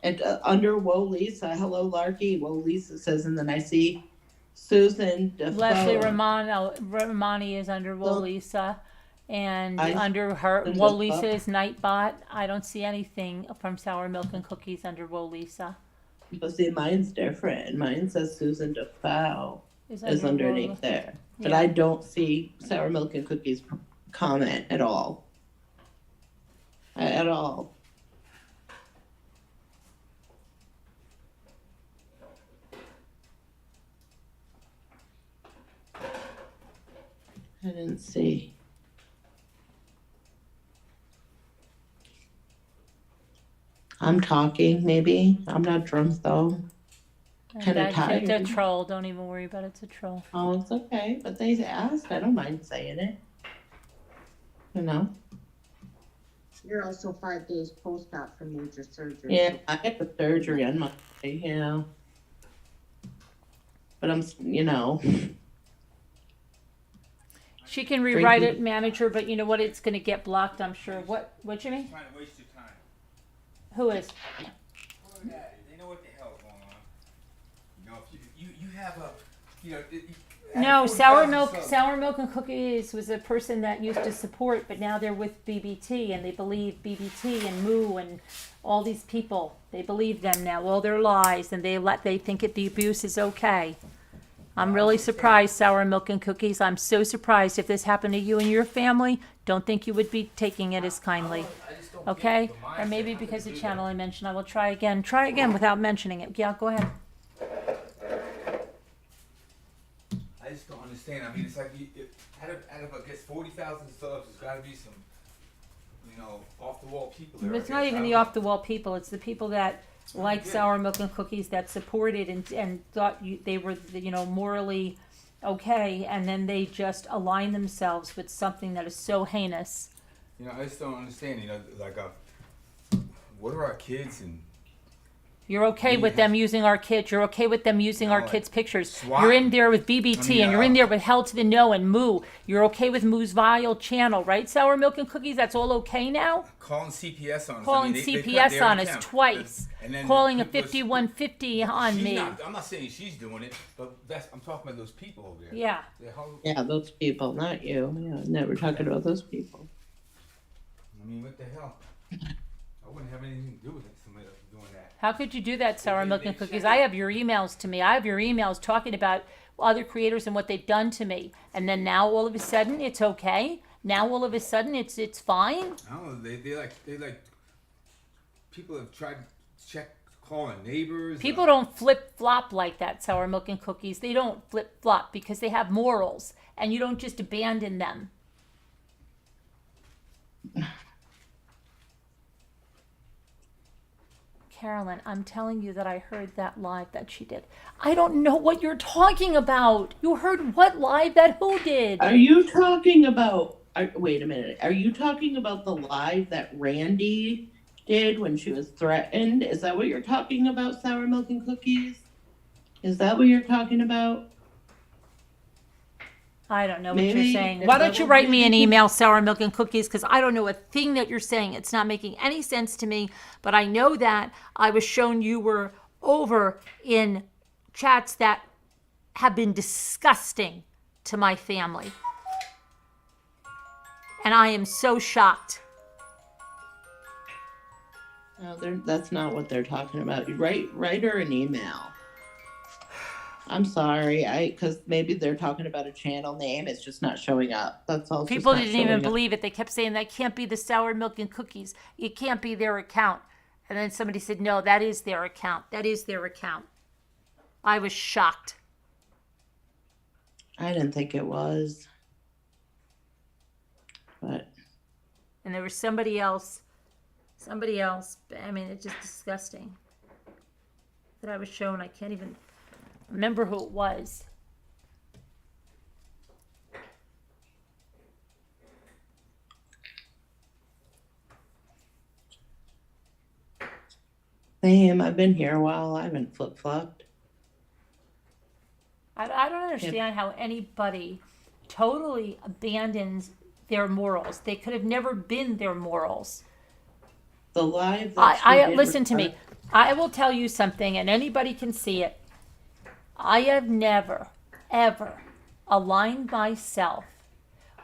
And under Whoa Lisa, hello Larky. Whoa Lisa says, and then I see Susan Defoe. Leslie Romani is under Wolisa, and under her Susan Wolisa Defoe. is Nightbot. I don't see anything from Sour Milk and Cookies under Wolisa. But see, mine's different. Mine says Susan Defoe is underneath there. But Yeah. I don't see Sour Milk and Cookies comment at all. At all. I didn't see. I'm talking, maybe. I'm not drunk though. Kinda It's a tired. troll. Don't even worry about it. It's a troll. Oh, it's okay. But they asked. I don't mind saying it. You know? You're also 5 days post-op from major surgery. Yeah, I had the surgery on Monday, yeah. But She can rewrite it, manager, but you know what? It's going to get blocked, I'm sure. What you mean? Trying to waste your time. Who is? Well, yeah, they know what the hell's going on. You know, if you have a, you know. No, Sour Milk and Cookies was a person that used to support, but now they're with BBT, and they believe BBT and Moo and all these people. They believe them now, all their lies, and they think the abuse is okay. I'm really surprised, Sour Milk and Cookies. I'm so surprised. If this happened to you and your family, don't think you would be taking it as kindly. I just don't Okay? get the Or mindset maybe how they because the do channel that. I mentioned, I will try again. Try again without mentioning it. Yeah, go ahead. I just don't understand. I mean, it's like out of I guess 40,000 subs, there's got to be some, off the wall people there. It's not even the off the wall people. It's the people that like Yeah. Sour Milk and Cookies, that supported and thought they were morally okay, and then they just align themselves with something that is so heinous. I just don't understand. What are our kids and You're okay with them using our kids. You're okay with them using our No, kids' pictures. swat. You're in there with BBT, and you're in yeah. there with Hell to the No and Moo. You're okay with Moo's Vile channel, right? Sour Milk and Cookies, that's all okay now? calling CPS on us. Calling they cut CPS their on us account. twice. And then Calling a people- 5150 on she's me. I'm not saying she's doing it, but I'm talking about those people over there. Yeah. yeah, those people, not you. Yeah, never talking about those people. I mean, what the hell? I wouldn't have anything to do with it. Somebody else doing that. How could you do that, Sour They- Milk they and Cookies? check I it. have your emails to me. I have your emails talking about other creators and what they've done to me. And then now all of a sudden it's okay. Now all of a sudden it's fine. I don't know. They like people have tried to check calling neighbors. People don't flip flop like that, Sour Milk and Cookies. They don't flip flop because they have morals, and you don't just abandon them. Carolyn, I'm telling you that I heard that live that she did. I don't know what you're talking about. You heard what live that who did? Are you talking about? Wait a minute. Are you talking about the live that Randi did when she was threatened? Is that what you're talking about, Sour Milk and Cookies? Is that what you're talking about? I don't know what Maybe you're saying. if Why that don't you was write me an maybe- email, Sour Milk and Cookies, because I don't know a thing that you're saying. It's not making any sense to me, but I know that I was shown you were over in chats that have been disgusting to my family. And I am so shocked. That's not what they're talking about. You write her an email. I'm sorry, because maybe they're talking about a channel name. It's just not showing up. That's all. People didn't even believe it. They kept saying that can't be the Sour Milk and Cookies. It can't be their account. And then somebody said, no, that is their account. That is their account. I was shocked. I didn't think it was. But. And there was somebody else. I mean, it's just disgusting. That I was shown. I can't even remember who it was. Same. I've been here a while. I haven't flip-flopped. I don't understand how anybody totally abandons their morals. They could have never been their morals. The live. Listen to me. I will tell you something, and anybody can see it. I have never, ever aligned myself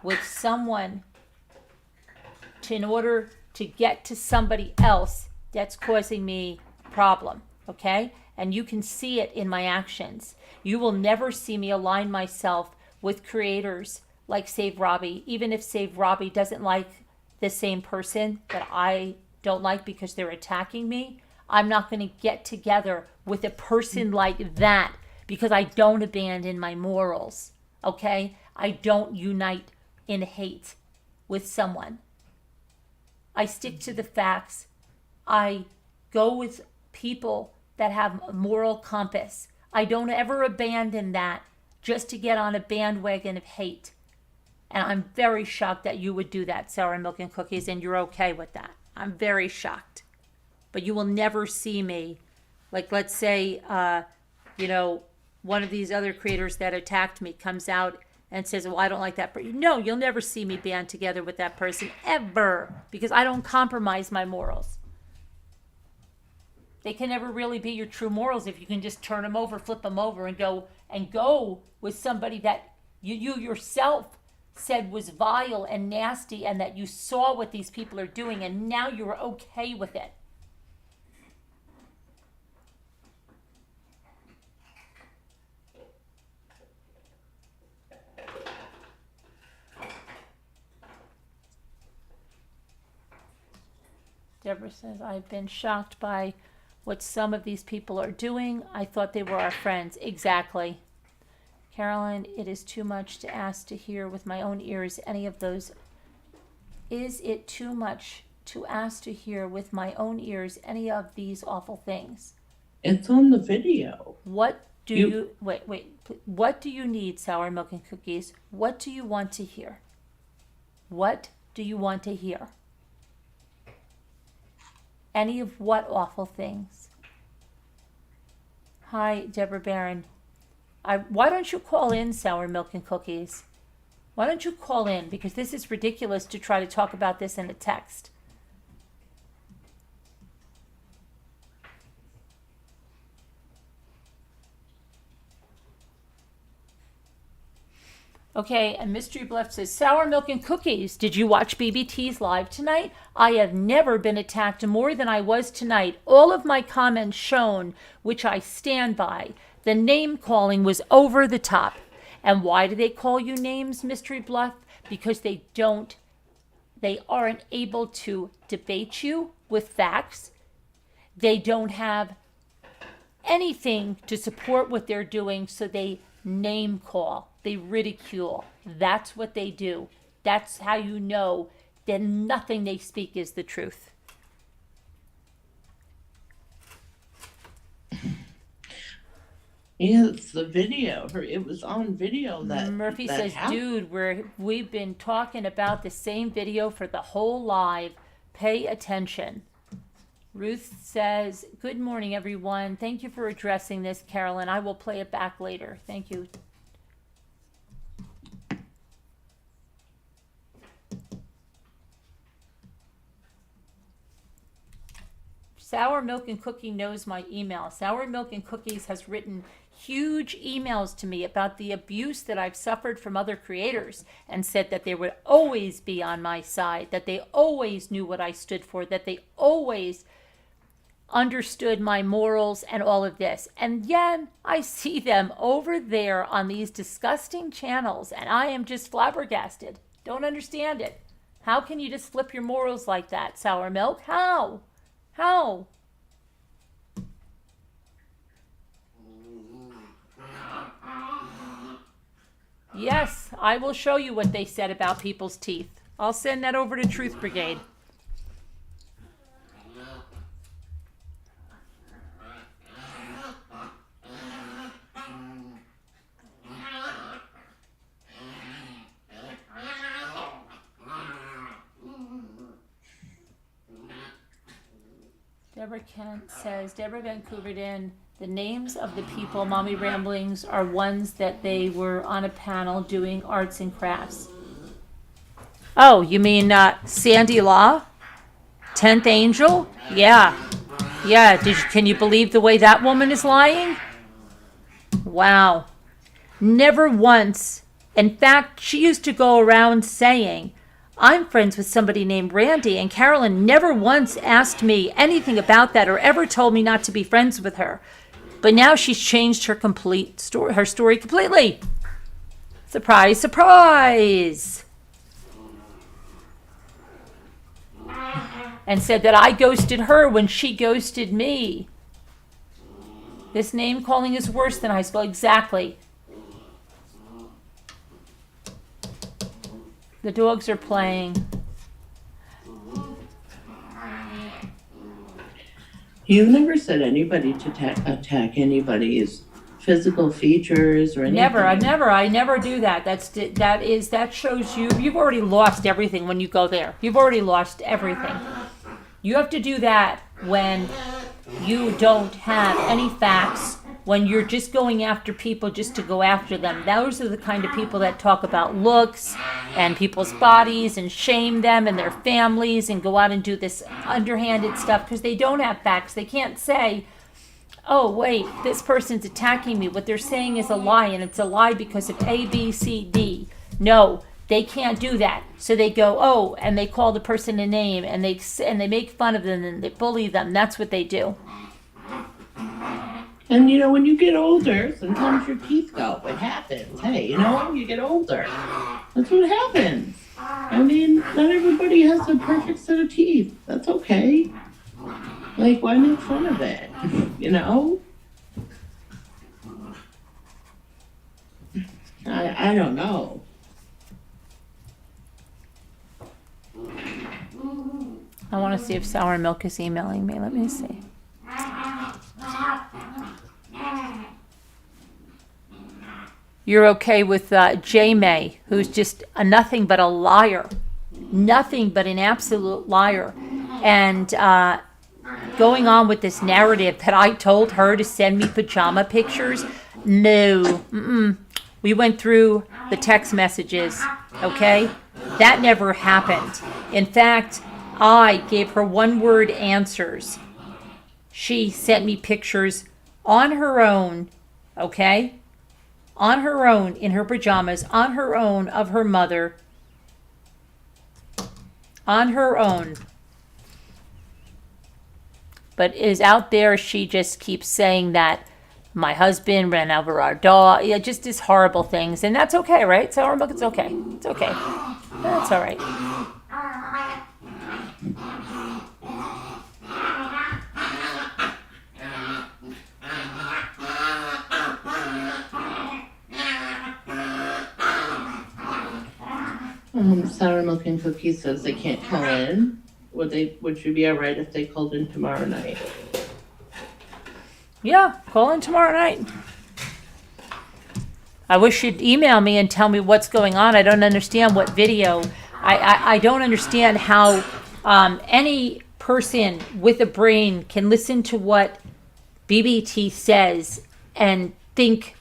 with someone in order to get to somebody else that's causing me a problem, okay? And you can see it in my actions. You will never see me align myself with creators like Save Robbie, even if Save Robbie doesn't like the same person that I don't like because they're attacking me. I'm not going to get together with a person like that because I don't abandon my morals, okay? I don't unite in hate with someone. I stick to the facts. I go with people that have a moral compass. I don't ever abandon that just to get on a bandwagon of hate. And I'm very shocked that you would do that, Sour Milk and Cookies, and you're okay with that. I'm very shocked. But you will never see me, like let's say, one of these other creators that attacked me comes out and says, well, I don't like that person. No, you'll never see me band together with that person, ever, because I don't compromise my morals. They can never really be your true morals if you can just turn them over, flip them over, and go with somebody that you yourself said was vile and nasty, and that you saw what these people are doing, and now you're okay with it. Deborah says, I've been shocked by what some of these people are doing. I thought they were our friends. Exactly. Carolyn, it is too much to ask to hear with my own ears any of those. Is it too much to ask to hear with my own ears any of these awful things? It's on the video. What do you wait, what do you need, Sour Milk and Cookies? What do you want to hear? What do you want to hear? Any of what awful things? Hi, Deborah Barron. Why don't you call in, Sour Milk and Cookies? Why don't you call in? Because this is ridiculous to try to talk about this in a text. Okay, and Mystery Bluff says, Sour Milk and Cookies, did you watch BBT's live tonight? I have never been attacked more than I was tonight. All of my comments shown, which I stand by. The name calling was over the top. And why do they call you names, Mystery Bluff? Because they aren't able to debate you with facts. They don't have anything to support what they're doing, so they name call. They ridicule. That's what they do. That's how you know that nothing they speak is the truth. Yeah, it's the video. It was on video that Murphy that says, happened. dude, we've been talking about the same video for the whole live. Pay attention. Ruth says, good morning, everyone. Thank you for addressing this, Carolyn. I will play it back later. Thank you. Sour Milk and Cookie knows my email. Sour Milk and Cookies has written huge emails to me about the abuse that I've suffered from other creators, and said that they would always be on my side, that they always knew what I stood for, that they always understood my morals and all of this. And yet I see them over there on these disgusting channels, and I am just flabbergasted. Don't understand it. How can you just flip your morals like that, Sour Milk? How? How? Yes, I will show you what they said about people's teeth. I'll send that over to Truth Brigade. Deborah Kent says, Deborah Vancouvered in, the names of the people, Mommy Ramblings, are ones that they were on a panel doing arts and crafts. Oh, you mean Sandy Law? 10th Angel? Yeah. Yeah, can you believe the way that woman is lying? Wow. Never once. In fact, she used to go around saying, I'm friends with somebody named Randi, and Carolyn never once asked me anything about that or ever told me not to be friends with her. But now she's changed her story completely. Surprise, surprise. And said that I ghosted her when she ghosted me. This name calling is worse than high school. Exactly. The dogs are playing. You've never said anybody to attack anybody's physical features or anything. I never do that. That shows you've already lost everything when you go there. You've already lost everything. You have to do that when you don't have any facts, when you're just going after people just to go after them. Those are the kind of people that talk about looks and people's bodies and shame them and their families and go out and do this underhanded stuff because they don't have facts. They can't say, oh, wait, this person's attacking me. What they're saying is a lie, and it's a lie because of A, B, C, D. No, they can't do that. So they go, oh, and they call the person a name, and they make fun of them, and they bully them. That's what they do. And when you get older, sometimes your teeth go. It happens. Hey, you get older. That's what happens. I mean, not everybody has a perfect set of teeth. That's okay. Like, why make fun of it? I don't know. I want to see if Sour Milk is emailing me. Let me see. You're okay with J. May, who's just nothing but a liar. Nothing but an absolute liar. And going on with this narrative that I told her to send me pajama pictures. No. We went through the text messages, okay? That never happened. In fact, I gave her one-word answers. She sent me pictures on her own, okay? On her own, in her pajamas, on her own, of her mother. On her own. But is out there, she just keeps saying that my husband ran over our dog. Yeah, just these horrible things. And that's okay, right? Sour Milk, it's okay. It's okay. That's all right. Sour Milk and Cookie says they can't call in. Would you be all right if they called in tomorrow night? Yeah, call in tomorrow night. I wish you'd email me and tell me what's going on. I don't understand what video. I don't understand how any person with a brain can listen to what BBT says and think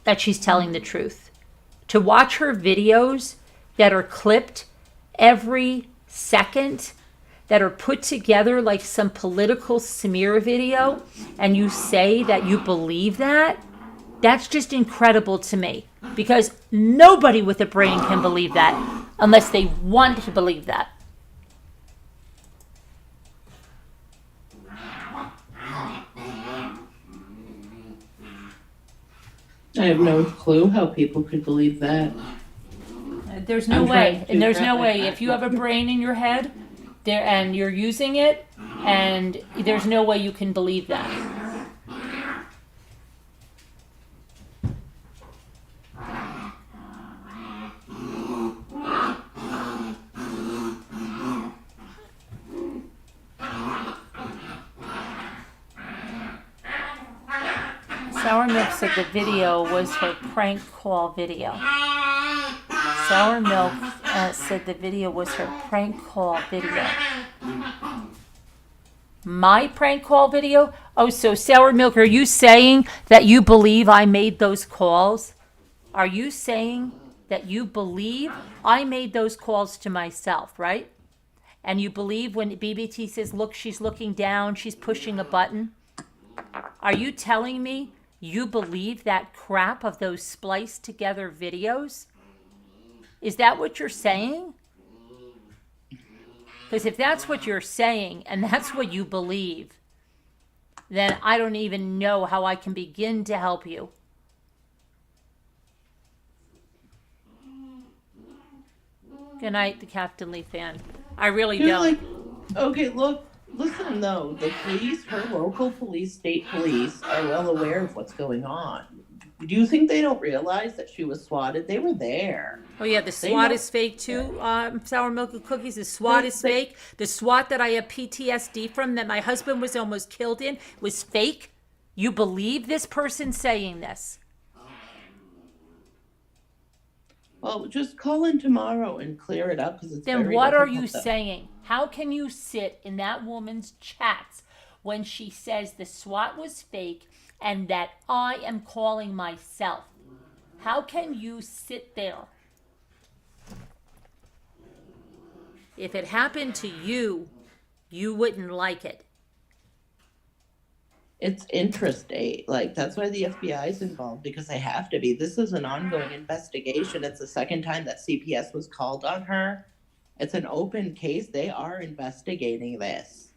that she's telling the truth. To watch her videos that are clipped every second, that are put together like some political smear video, and you say that you believe that, that's just incredible to me. Because nobody with a brain can believe that unless they want to believe that. I have no clue how people could believe that. There's no I'm trying way, to and there's wrap no my way. head If you have a brain in your head, there and you're using it, and there's no way you can believe that. Sour Milk said the video was her prank call video. Sour Milk said the video was her prank call video. My prank call video? Oh, so Sour Milk, are you saying that you believe I made those calls? Are you saying that you believe I made those calls to myself, right? And you believe when BBT says, look, she's looking down, she's pushing a button? Are you telling me you believe that crap of those spliced together videos? Is that what you're saying? Because if that's what you're saying and that's what you believe, then I don't even know how I can begin to help you. Good night, the Captain Lee fan. I really You're don't. like, okay, look, listen though, the police, her local police, state police, are well aware of what's going on. Do you think they don't realize that she was swatted? They were there. Oh yeah, the They SWAT know- is fake too. Sour Milk and Cookies. The SWAT is fake. The SWAT that I have PTSD from, that my husband was almost killed in, was fake. You believe this person saying this? Well, just call in tomorrow and clear it up because it's Then very what are you difficult to- saying? How can you sit in that woman's chats when she says the SWAT was fake and that I am calling myself? How can you sit there? If it happened to you, you wouldn't like it. It's interstate. Like, that's why the FBI is involved, because they have to be. This is an ongoing investigation. It's the second time that CPS was called on her. It's an open case. They are investigating this.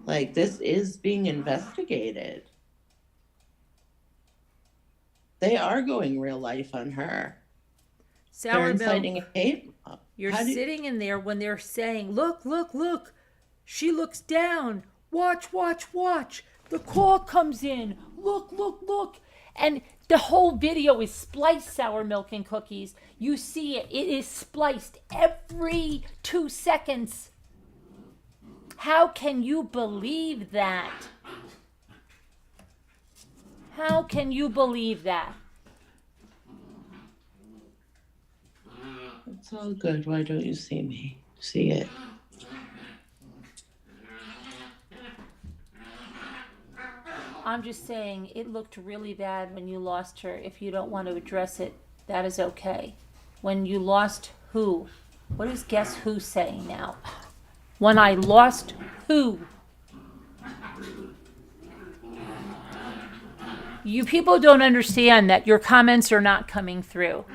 Like, this is being investigated. They are going real life on her. They're Sour inciting Milk, a hate mob. you're How do- sitting in there when they're saying, look, look, look. She looks down. Watch, watch, watch. The call comes in. Look, look, look. And the whole video is spliced, Sour Milk and Cookies. You see it. It is spliced every 2 seconds. How can you believe that? How can you believe that? It's all good. Why don't you see me? See it. I'm just saying it looked really bad when you lost her. If you don't want to address it, that is okay. When you lost who? What is Guess Who saying now? When I lost who? You people don't understand that your comments are not coming through.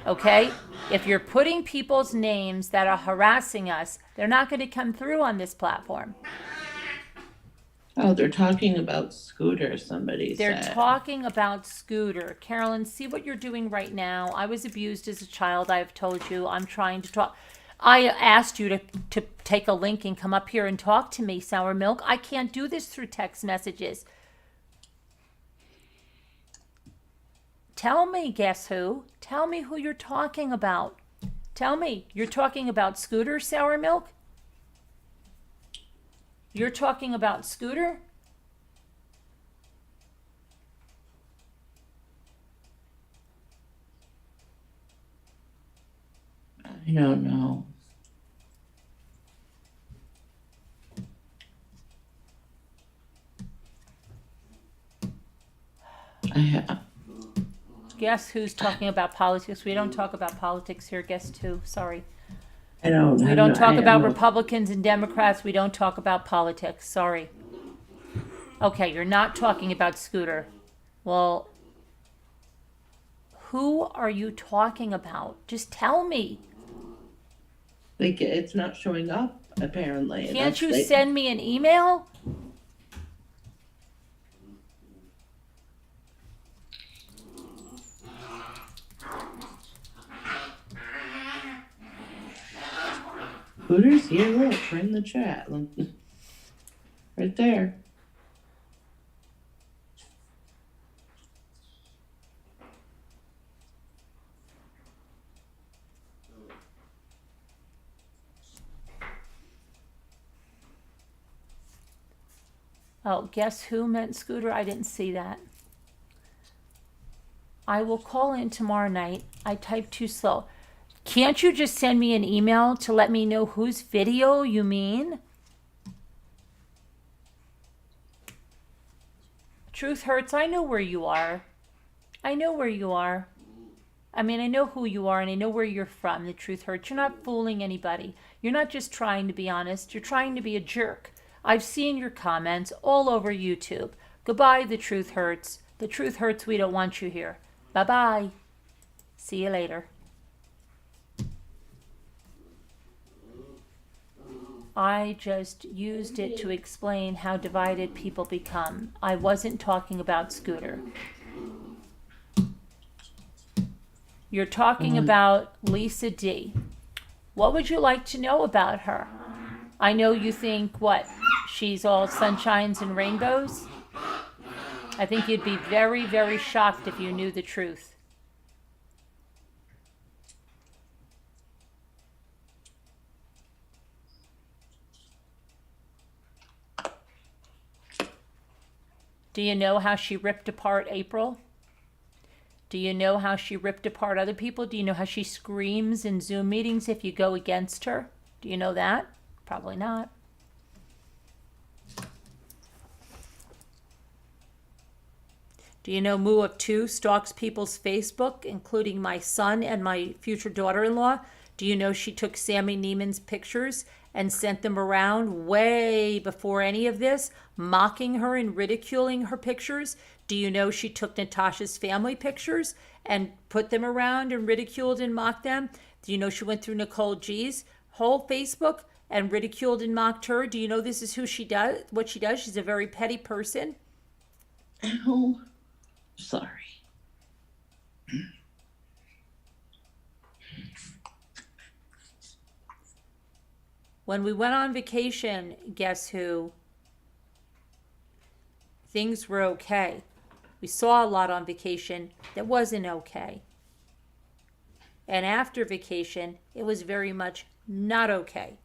Okay? If you're putting people's names that are harassing us, they're not going to come through on this platform. Oh, they're talking about Scooter, somebody They're said. talking about Scooter. Carolyn, see what you're doing right now. I was abused as a child. I've told you. I'm trying to talk. I asked you to take a link and come up here and talk to me, Sour Milk. I can't do this through text messages. Tell me, Guess Who? Tell me who you're talking about. Tell me. You're talking about Scooter, Sour Milk? You're talking about Scooter? I don't know. Guess Who's talking about politics? We don't talk about politics here. Guess Who? Sorry. I don't. We don't talk about Republicans and Democrats. We don't talk about politics. Sorry. Okay, you're not talking about Scooter. Well, who are you talking about? Just tell me. Like, it's not showing up, apparently. Can't That's you like- send me an email? Hooters? Yeah, look, right in the chat. Right there. Oh, guess who meant Scooter? I didn't see that. I will call in tomorrow night. I typed too slow. Can't you just send me an email to let me know whose video you mean? Truth hurts. I know where you are. I know where you are. I mean, I know who you are and I know where you're from. The truth hurts. You're not fooling anybody. You're not just trying to be honest. You're trying to be a jerk. I've seen your comments all over YouTube. Goodbye, the truth hurts. The truth hurts. We don't want you here. Bye-bye. See you later. I just used it to explain how divided people become. I wasn't talking about Scooter. You're talking about Lisa D. What would you like to know about her? I know you think, what, she's all sunshines and rainbows? I think you'd be very, very shocked if you knew the truth. Do you know how she ripped apart April? Do you know how she ripped apart other people? Do you know how she screams in Zoom meetings if you go against her? Do you know that? Probably not. Do you know Moo of Two stalks people's Facebook, including my son and my future daughter-in-law? Do you know she took Sammy Neiman's pictures and sent them around way before any of this, mocking her and ridiculing her pictures? Do you know she took Natasha's family pictures and put them around and ridiculed and mocked them? Do you know she went through Nicole G's whole Facebook and ridiculed and mocked her? Do you know this is who she does, what she does? She's a very petty person. Ow. Sorry. When we went on vacation, guess who? Things were okay. We saw a lot on vacation that wasn't okay. And after vacation, it was very much not okay.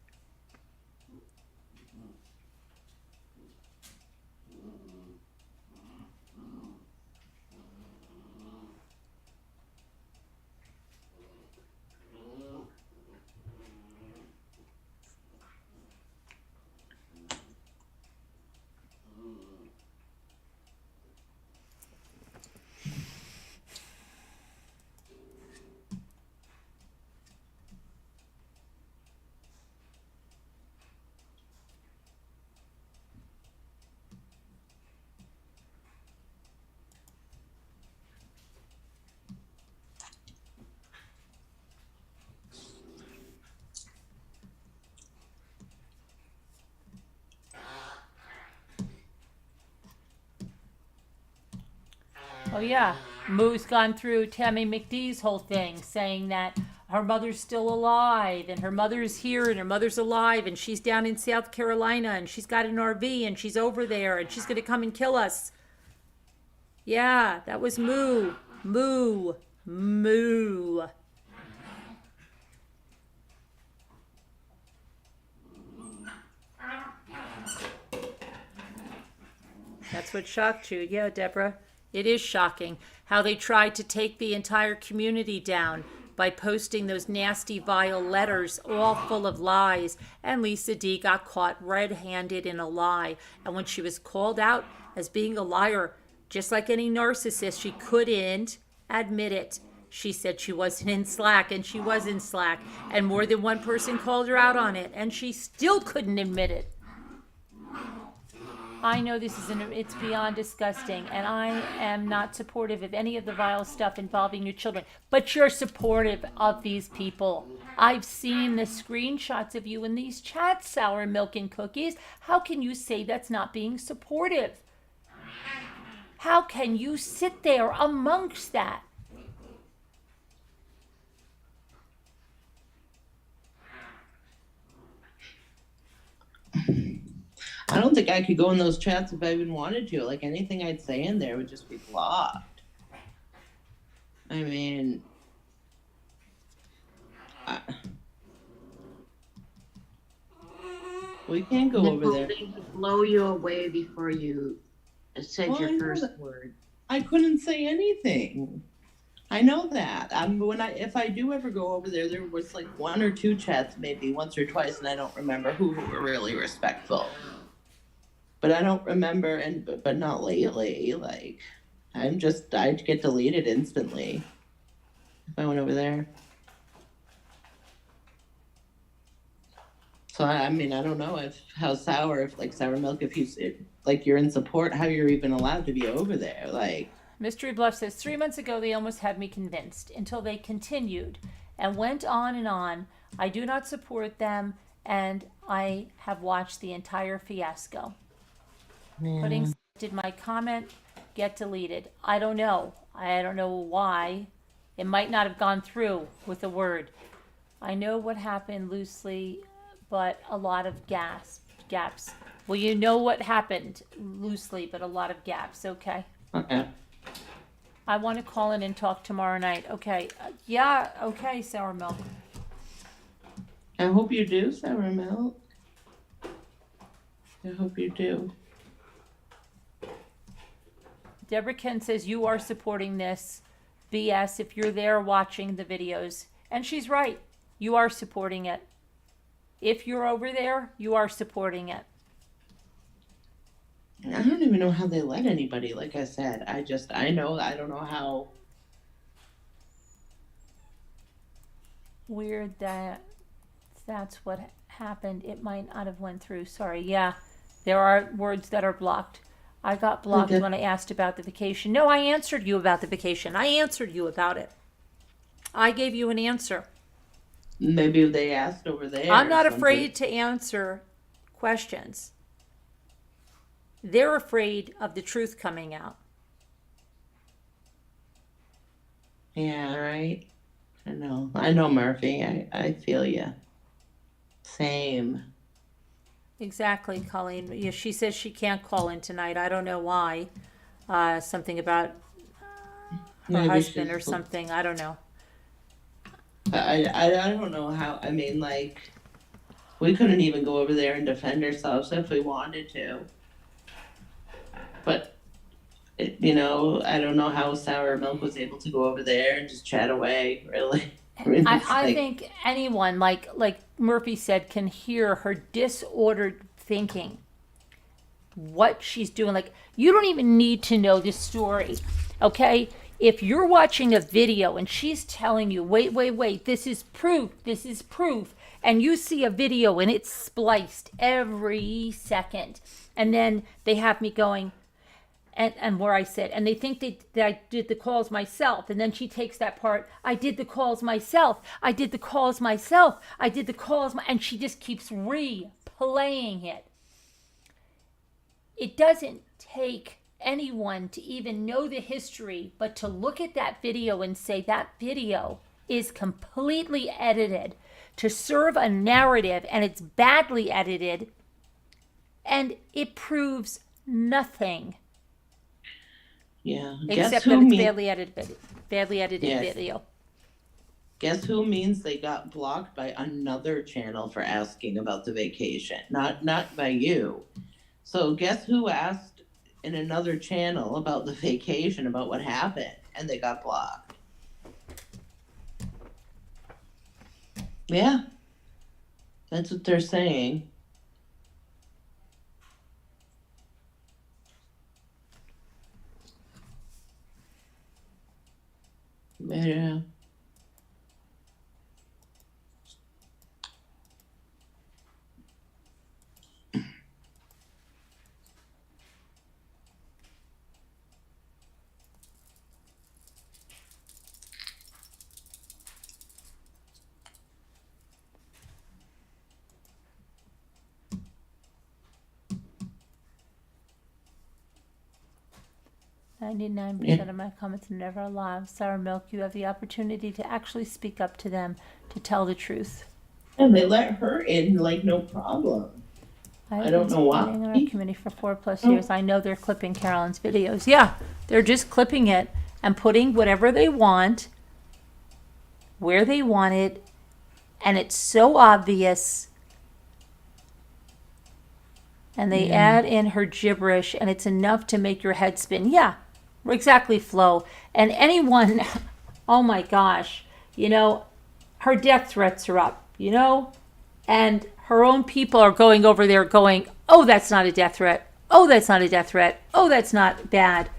Oh yeah, Moo's gone through Tammy McDee's whole thing, saying that her mother's still alive, and her mother's here, and her mother's alive, and she's down in South Carolina, and she's got an RV, and she's over there, and she's gonna come and kill us. Yeah, that was Moo. Moo. Moo. That's what shocked you. Yeah, Deborah. It is shocking how they tried to take the entire community down by posting those nasty, vile letters, all full of lies. And Lisa D got caught red-handed in a lie. And when she was called out as being a liar, just like any narcissist, she couldn't admit it. She said she wasn't in Slack, and she was in Slack. And more than one person called her out on it, and she still couldn't admit it. I know this is it's beyond disgusting, and I am not supportive of any of the vile stuff involving your children, but you're supportive of these people. I've seen the screenshots of you in these chats, Sour Milk and Cookies. How can you say that's not being supportive? How can you sit there amongst that? don't think I could go in those chats if I even wanted to. Like anything I'd say in there would just be blocked. I mean, we can't go over Nicole, there. they would blow you away before you said Well, I your know first that. word. I couldn't say anything. I know that. If I do ever go over there, there was like one or two chats, maybe once or twice, and I don't remember who were really respectful. But I don't remember, but not lately. Like, I'd get deleted instantly if I went over there. So I mean, I don't know if like Sour Milk, like you're in support, how you're even allowed to be over there. Like, Mystery Bluff says 3 months ago they almost had me convinced until they continued and went on and on. I do not support them, and I have watched the entire fiasco. yeah. Did my comment get deleted? I don't know. I don't know why. It might not have gone through with a word. I know what happened loosely, but a lot of gaps. Well, you know what happened loosely, but a lot of gaps. Okay. Okay. I want to call in and talk tomorrow night. Okay. Yeah. Okay, Sour Milk. I hope you do, Sour Milk. I hope you do. Deborah Ken says you are supporting this BS if you're there watching the videos. And she's right. You are supporting it. If you're over there, you are supporting it. I don't even know how they let anybody, like I said. I don't know how. Weird that that's what happened. It might not have went through. Sorry. Yeah, there are words that are blocked. I got blocked Okay. when I asked about the vacation. No, I answered you about the vacation. I answered you about it. I gave you an answer. Maybe they asked over there. I'm not or something. afraid to answer questions. They're afraid of the truth coming out. Yeah, right. I know, Murphy. I feel you. Same. Exactly, Colleen. Yeah, she says she can't call in tonight. I don't know why. Something about her Maybe husband or she's- something. I don't know. I don't know how. I mean, like, we couldn't even go over there and defend ourselves if we wanted to. But, I don't know how Sour Milk was able to go over there and just chat away, really. I mean, it's I like- think anyone, like Murphy said, can hear her disordered thinking. What she's doing. Like, you don't even need to know the story, okay? If you're watching a video and she's telling you, wait, this is proof, and you see a video and it's spliced every second, and then they have me going, and where I said, and they think that I did the calls myself, and then she takes that part, I did the calls myself, and she just keeps replaying it. It doesn't take anyone to even know the history, but to look at that video and say that video is completely edited to serve a narrative, and it's badly edited, and it proves nothing. Yeah. Except that it's badly edited Yes. video. Guess who means they got blocked by another channel for asking about the vacation? Not by you. So guess who asked in another channel about the vacation, about what happened, and they got blocked? Yeah. That's what they're saying. Yeah. Ninety-nine percent of my comments are never live. Sour Milk, you have the opportunity to actually speak up to them, to tell the truth. And they let her in, like, no problem. I don't know why. I've been in our committee for 4+ years. I know they're clipping Carolyn's videos. Yeah, they're just clipping it and putting whatever they want, where they want it, and it's so obvious. And they add in her gibberish, and it's enough to make your head spin. Yeah, exactly, Flo. And anyone, oh my gosh, you know, her death threats are up, you know, and her own people are going over there going, oh, that's not a death threat. Oh, that's not a death threat. Oh, that's not bad.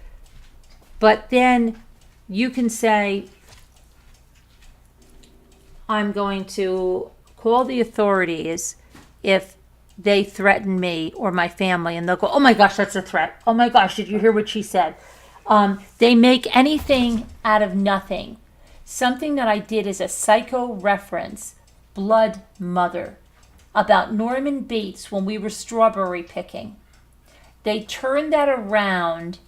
But then you can say, I'm going to call the authorities if they threaten me or my family, and they'll go, oh my gosh, that's a threat. Oh my gosh, did you hear what she said? They make anything out of nothing. Something that I did is a psycho reference, Blood Mother, about Norman Bates when we were strawberry picking. They turned that around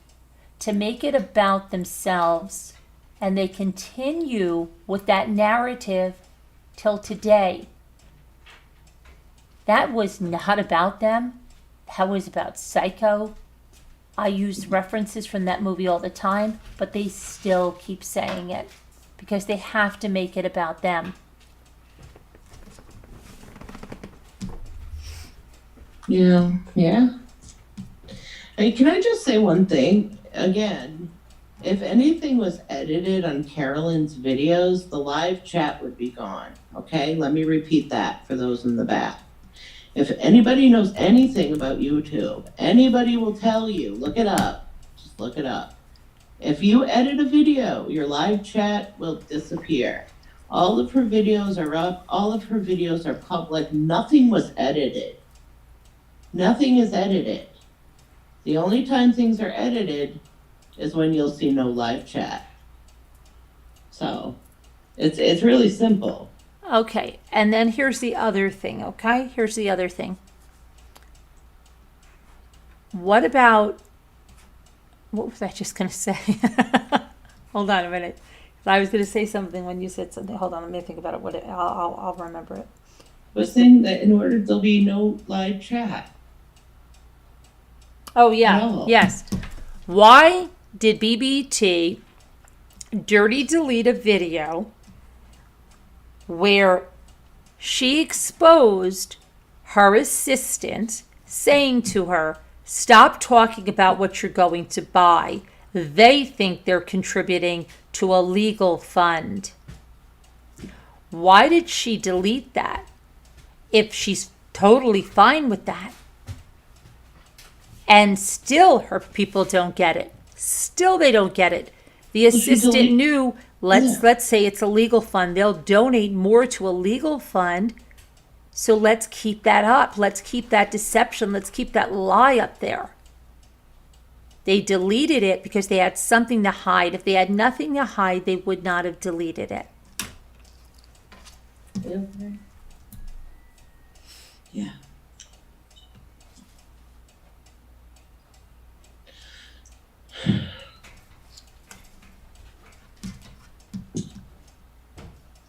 to make it about themselves, and they continue with that narrative till today. That was not about them. That was about Psycho. I use references from that movie all the time, but they still keep saying it because they have to make it about them. Yeah, yeah. Hey, can I just say one thing? Again, if anything was edited on Carolyn's videos, the live chat would be gone. Okay, let me repeat that for those in the back. If anybody knows anything about YouTube, anybody will tell you, look it up. Just look it up. If you edit a video, your live chat will disappear. All of her videos are up. All of her videos are public. Nothing was edited. Nothing is edited. The only time things are edited is when you'll see no live chat. So it's really simple. Okay, and then here's the other thing, okay? Here's the other thing. What about, what was I just going to say? Hold on a minute. I was going to say something when you said something. Hold on, let me think about it. I'll remember it. I was saying that in order there'll be no live chat. Oh, yeah, No. yes. Why did BBT dirty delete a video where she exposed her assistant saying to her, stop talking about what you're going to buy. They think they're contributing to a legal fund. Why did she delete that if she's totally fine with that? And still her people don't get it. Still they don't get it. The assistant knew, let's say it's a legal fund. They'll donate more to a legal fund. So let's keep that up. Let's keep that deception. Let's keep that lie up there. They deleted it because they had something to hide. If they had nothing to hide, they would not have deleted it. Yeah.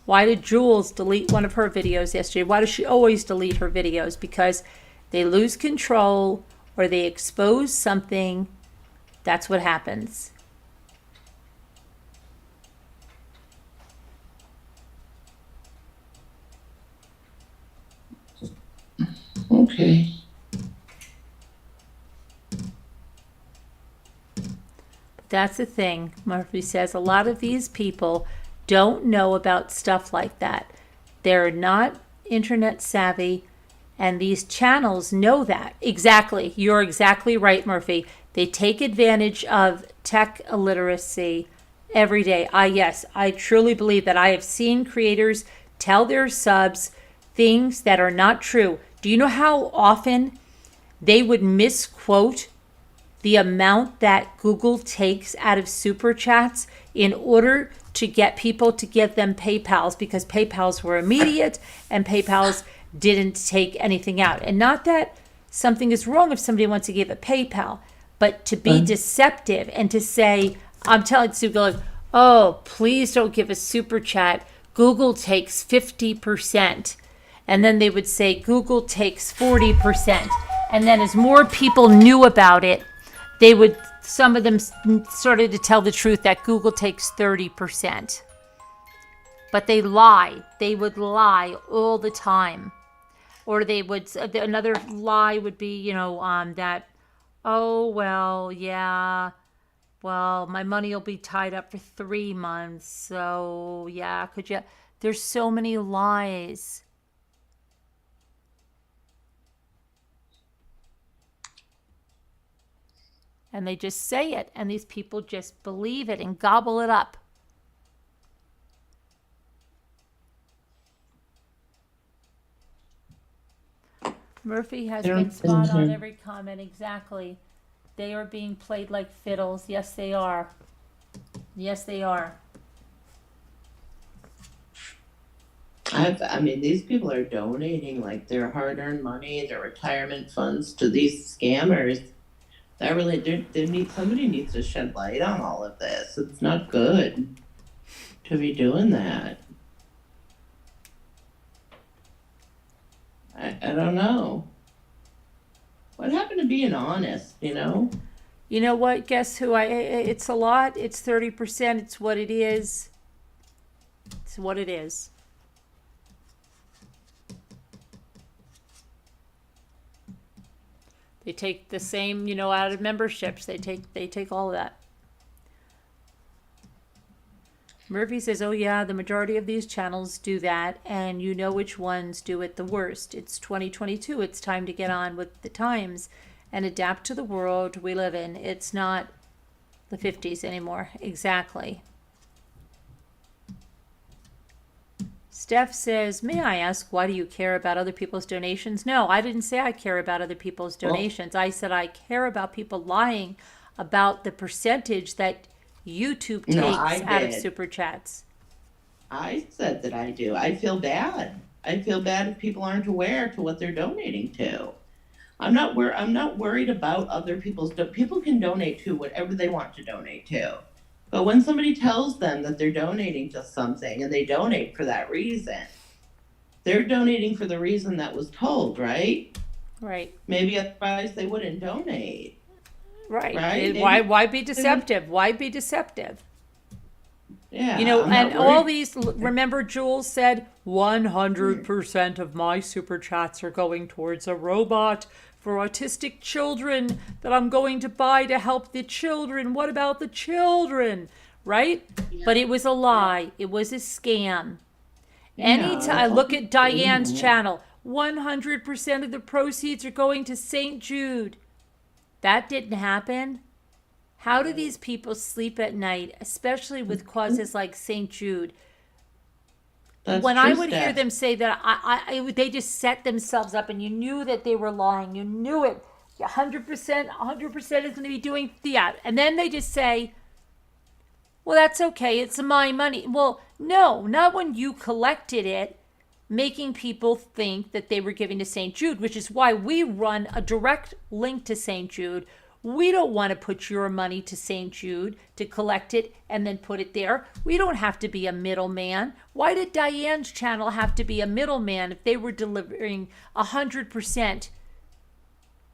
Why did Jules delete one of her videos yesterday? Why does she always delete her videos? Because they lose control or they expose something. That's what happens. Okay. That's the thing. Murphy says a lot of these people don't know about stuff like that. They're not internet savvy, and these channels know that. Exactly. You're exactly right, Murphy. They take advantage of tech illiteracy every day. Yes, I truly believe that. I have seen creators tell their subs things that are not true. Do you know how often they would misquote the amount that Google takes out of super chats in order to get people to give them PayPals, because PayPals were immediate and PayPals didn't take anything out? And not that something is wrong if somebody wants to give a PayPal, but to be deceptive and to say, I'm telling Google, like, oh, please don't give a super chat. Google takes 50%. And then they would say Google takes 40%. And then as more people knew about it, some of them started to tell the truth that Google takes 30%. But they lied. They would lie all the time. Or another lie would be, that, oh, well, yeah, well, my money will be tied up for 3 months. So, yeah, there's so many lies. And they just say it, and these people just believe it and gobble it up. Murphy has been spot on every comment. Exactly. They are being played like fiddles. Yes, they are. Yes, they are. I mean, these people are donating like their hard-earned money, their retirement funds to these scammers. That really, somebody needs to shed light on all of this. It's not good to be doing that. I don't know. What happened to being honest, You know what? Guess who? It's a lot. It's 30%. It's what it is. It's what it is. They take the same, out of memberships. They take all of that. Murphy says, oh yeah, the majority of these channels do that, and you know which ones do it the worst. It's 2022. It's time to get on with the times and adapt to the world we live in. It's not the 50s anymore. Exactly. Steph says, may I ask, why do you care about other people's donations? No, I didn't say I care about other people's donations. I said I care about people lying about the percentage that YouTube takes out of super chats. I said that I do. I feel bad. I feel bad if people aren't aware to what they're donating to. I'm not worried about other people's. People can donate to whatever they want to donate to. But when somebody tells them that they're donating to something and they donate for that reason, they're donating for the reason that was told, right? Right. Maybe otherwise they wouldn't donate. Right. Why be deceptive? Why be deceptive? Yeah. And all these, remember Jules said 100% of my super chats are going towards a robot for autistic children that I'm going to buy to help the children. What about the children? Right? Yeah. But it was a lie. It was a scam. Anytime I look at Diane's channel, 100% of the proceeds are going to St. Jude. That didn't happen. How do these people sleep at night, especially with causes like St. Jude? When I would hear them say that, they just set themselves up, and you knew that they were lying. You knew it. 100% is going to be doing that. And then they just say, well, that's okay. It's my money. Well, no, not when you collected it, making people think that they were giving to St. Jude, which is why we run a direct link to St. Jude. We don't want to put your money to St. Jude to collect it and then put it there. We don't have to be a middleman. Why did Diane's channel have to be a middleman if they were delivering 100%?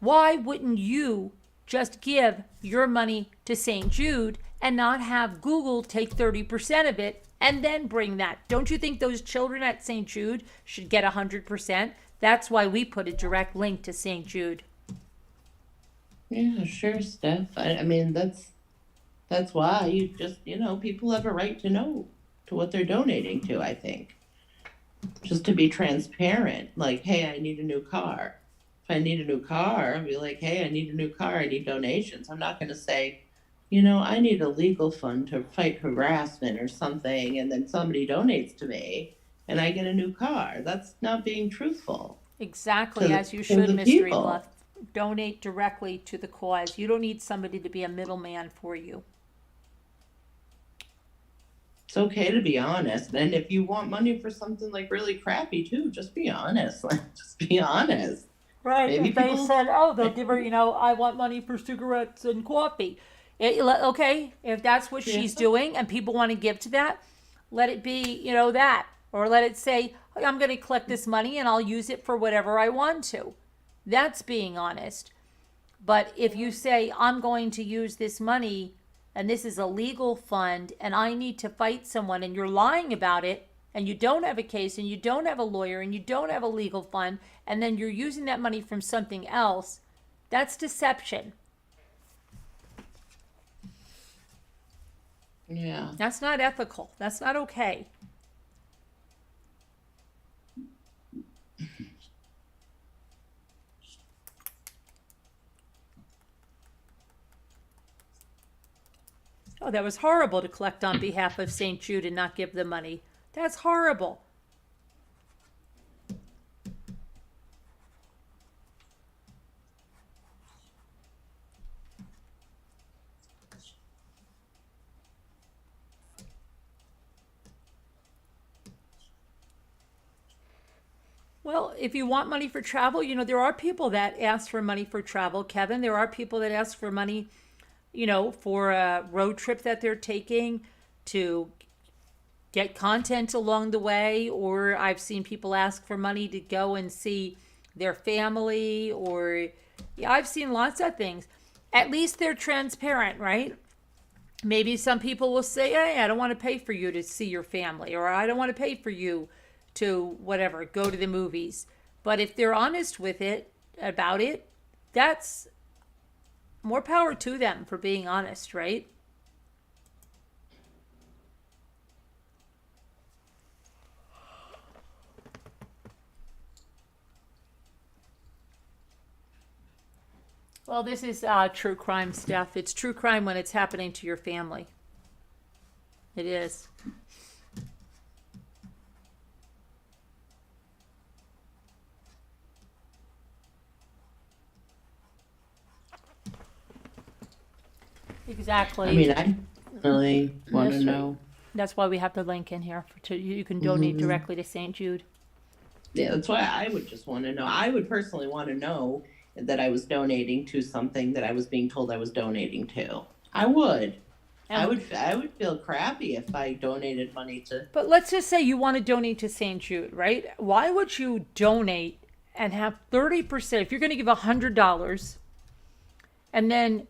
Why wouldn't you just give your money to St. Jude and not have Google take 30% of it and then bring that? Don't you think those children at St. Jude should get 100%? That's why we put a direct link to St. Jude. Yeah, sure, Steph. I mean, that's why you just, people have a right to know to what they're donating to, I think. Just to be transparent. Like, hey, I need a new car. If I need a new car, I'll be like, hey, I need a new car. I need donations. I'm not going to say, I need a legal fund to fight harassment or something, and then somebody donates to me and I get a new car. That's not being truthful. Exactly, as you should, Mystery Bluff. Donate directly to the cause. You don't need somebody to be a middleman for you. It's okay to be honest. And if you want money for something like really crappy too, just be honest. Just be honest. Right. Maybe if they said, oh, they'll give her, I want money for cigarettes and coffee. Okay, if that's what she's doing and people want to give to that, let it be, that. Or let it say, I'm going to collect this money and I'll use it for whatever I want to. That's being honest. But if you say, I'm going to use this money and this is a legal fund and I need to fight someone, and you're lying about it, and you don't have a case and you don't have a lawyer and you don't have a legal fund, and then you're using that money from something else, that's deception. Yeah. That's not ethical. That's not okay. Oh, that was horrible to collect on behalf of St. Jude and not give the money. That's horrible. Well, if you want money for travel, you know, there are people that ask for money for travel, Kevin. There are people that ask for money, you know, for a road trip that they're taking to get content along the way. Or I've seen people ask for money to go and see their family, or yeah, I've seen lots of things. At least they're transparent, right? Maybe some people will say, hey, I don't want to pay for you to see your family, or I don't want to pay for you to whatever, go to the movies. But if they're honest with it, about it, that's more power to them for being honest, right? Well, this is true crime stuff. It's true crime when it's happening to your family. It is. Exactly. I mean, I really want to That's right. know. That's why we have the link in here. You can donate directly to St. Jude. Yeah, that's why I would just want to know. I would personally want to know that I was donating to something that I was being told I was donating to. I would. I would feel crappy if I donated money to. But let's just say you want to donate to St. Jude, right? Why would you donate and have 30%? If you're going to give $100 and then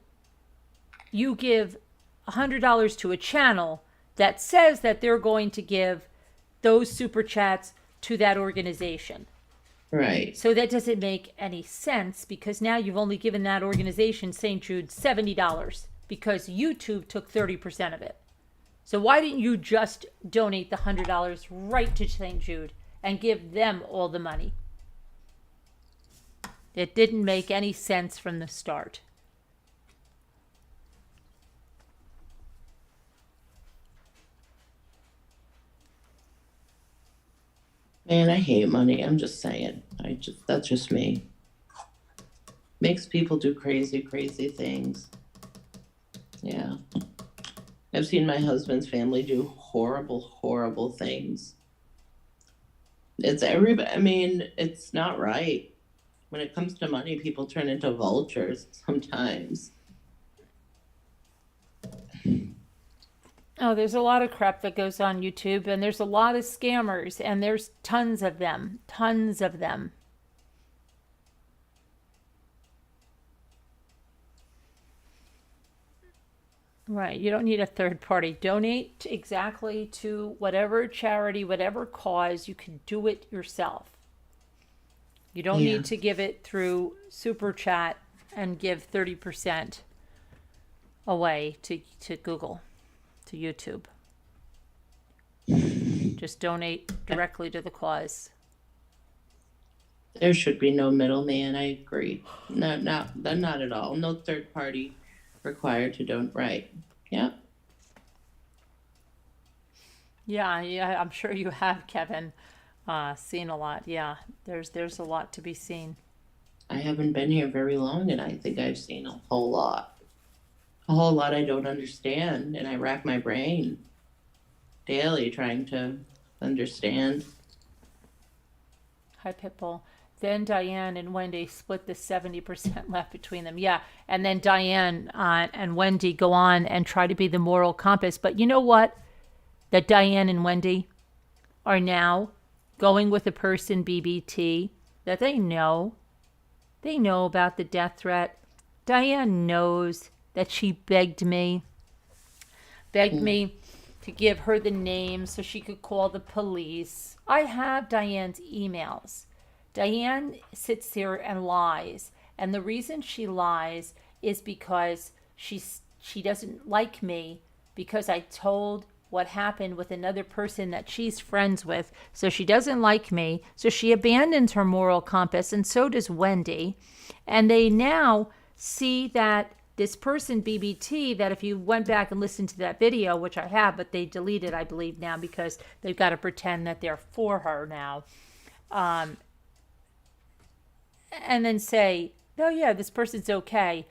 you give $100 to a channel that says that they're going to give those super chats to that organization. Right. So that doesn't make any sense, because now you've only given that organization, St. Jude, $70 because YouTube took 30% of it. So why didn't you just donate the $100 right to St. Jude and give them all the money? It didn't make any sense from the start. Man, I hate money. I'm just saying. That's just me. Makes people do crazy, crazy things. Yeah. I've seen my husband's family do horrible, horrible things. It's everybody. I mean, it's not right. When it comes to money, people turn into vultures sometimes. Oh, there's a lot of crap that goes on YouTube, and there's a lot of scammers, and there's tons of them. Tons of them. Right. You don't need a third party. Donate exactly to whatever charity, whatever cause. You can do it yourself. You don't Yeah. need to give it through Super Chat and give 30% away to Google, to YouTube. Just donate directly to the cause. There should be no middleman. I agree. No, not at all. No third party required to don't. Right. Yeah. Yeah, I'm sure you have, Kevin. Seen a lot. Yeah, there's a lot to be seen. I haven't been here very long, and I think I've seen a whole lot. A whole lot I don't understand, and I rack my brain daily trying to understand. Hi, Pitbull. Then Diane and Wendy split the 70% left between them. Yeah, and then Diane and Wendy go on and try to be the moral compass. But you know what? That Diane and Wendy are now going with a person, BBT, that they know They know about the death threat. Diane knows that she begged me to give her the name so she could call the police. I have Diane's emails. Diane sits there and lies. And the reason she lies is because she doesn't like me because I told what happened with another person that she's friends with. So she doesn't like me. So she abandons her moral compass, and so does Wendy. And they now see that this person, BBT, that if you went back and listened to that video, which I have, but they deleted, I believe, now because they've got to pretend that they're for her now. And then say, oh yeah, this person's okay.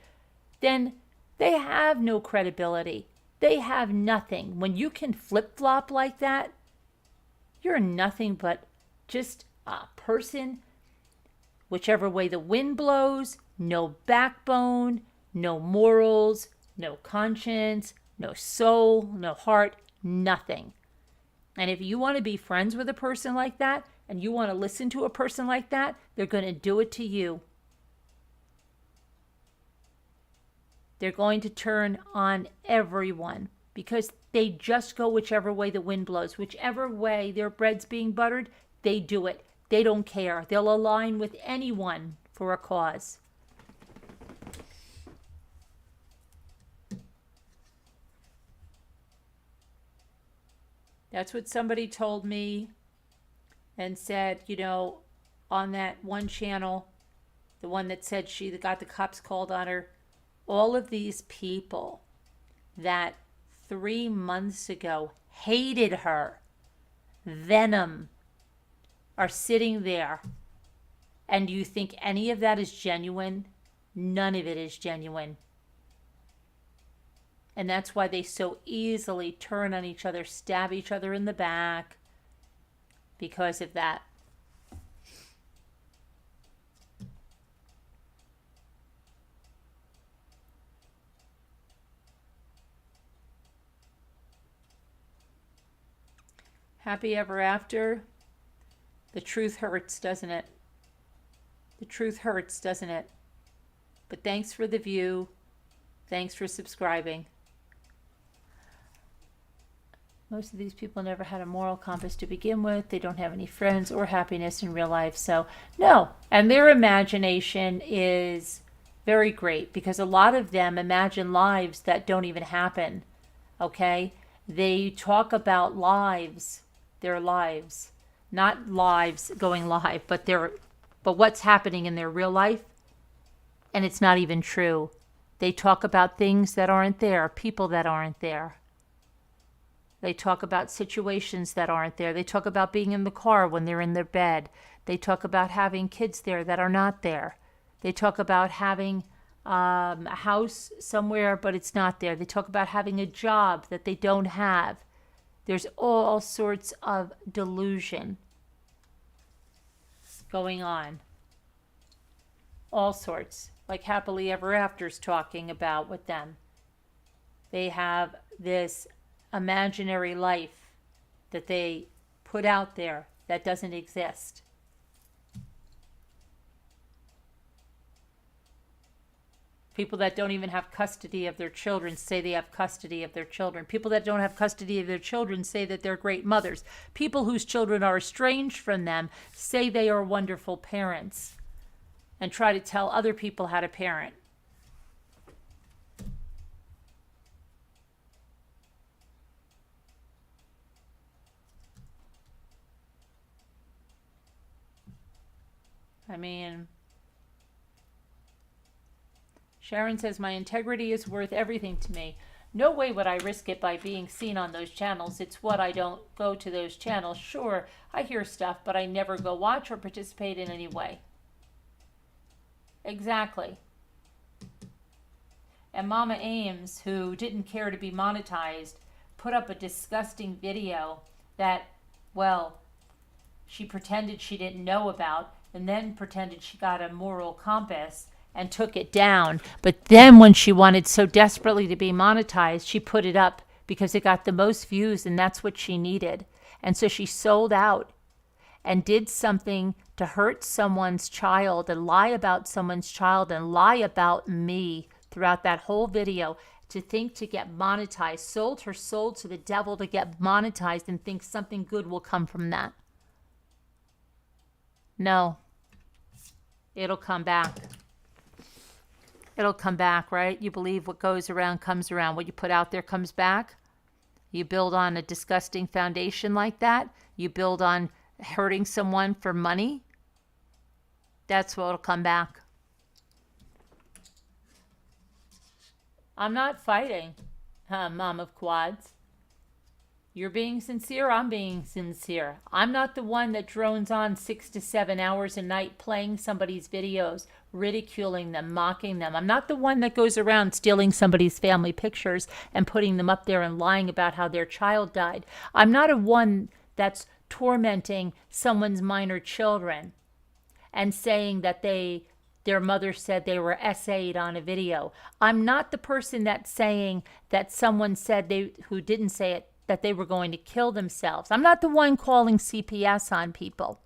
Then they have no credibility. They have nothing. When you can flip-flop like that, you're nothing but just a person, whichever way the wind blows, no backbone, no morals, no conscience, no soul, no heart, nothing. And if you want to be friends with a person like that, and you want to listen to a person like that, they're going to do it to you. They're going to turn on everyone because they just go whichever way the wind blows. Whichever way their bread's being buttered, they do it. They don't care. They'll align with anyone for a cause. That's what somebody told me and said, you know, on that one channel, the one that said she got the cops called on her, all of these people that 3 months ago hated her, venom, are sitting there. And you think any of that is genuine? None of it is genuine. And that's why they so easily turn on each other, stab each other in the back, because of that. Happy ever after. The truth hurts, doesn't it? The truth hurts, doesn't it? But thanks for the view. Thanks for subscribing. Most of these people never had a moral compass to begin with. They don't have any friends or happiness in real life. So, no. And their imagination is very great because a lot of them imagine lives that don't even happen. Okay? They talk about lives, their lives. Not lives going live, but what's happening in their real life. And it's not even true. They talk about things that aren't there, people that aren't there. They talk about situations that aren't there. They talk about being in the car when they're in their bed. They talk about having kids there that are not there. They talk about having a house somewhere, but it's not there. They talk about having a job that they don't have. There's all sorts of delusion going on. All sorts. Like happily ever afters talking about with them. They have this imaginary life that they put out there that doesn't exist. People that don't even have custody of their children say they have custody of their children. People that don't have custody of their children say that they're great mothers. People whose children are estranged from them say they are wonderful parents and try to tell other people how to parent. I mean, Sharon says, my integrity is worth everything to me. No way would I risk it by being seen on those channels. It's what I don't go to those channels. Sure, I hear stuff, but I never go watch or participate in any way. Exactly. And Mama Ames, who didn't care to be monetized, put up a disgusting video that, well, she pretended she didn't know about, and then pretended she got a moral compass and took it down. But then when she wanted so desperately to be monetized, she put it up because it got the most views, and that's what she needed. And so she sold out. and did something to hurt someone's child and lie about someone's child and lie about me throughout that whole video, to think to get monetized, sold her soul to the devil to get monetized and think something good will come from that. No. It'll come back. It'll come back, right? You believe what goes around comes around. What you put out there comes back. You build on a disgusting foundation like that. You build on hurting someone for money. That's what'll come back. I'm not fighting, Mom of Quads. You're being sincere, I'm being sincere. I'm not the one that drones on 6 to 7 hours a night playing somebody's videos, ridiculing them, mocking them. I'm not the one that goes around stealing somebody's family pictures and putting them up there and lying about how their child died. I'm not a one that's tormenting someone's minor children and saying that their mother said they were SA'd on a video. I'm not the person that's saying that someone said who didn't say it, that they were going to kill themselves. I'm not the one calling CPS on people.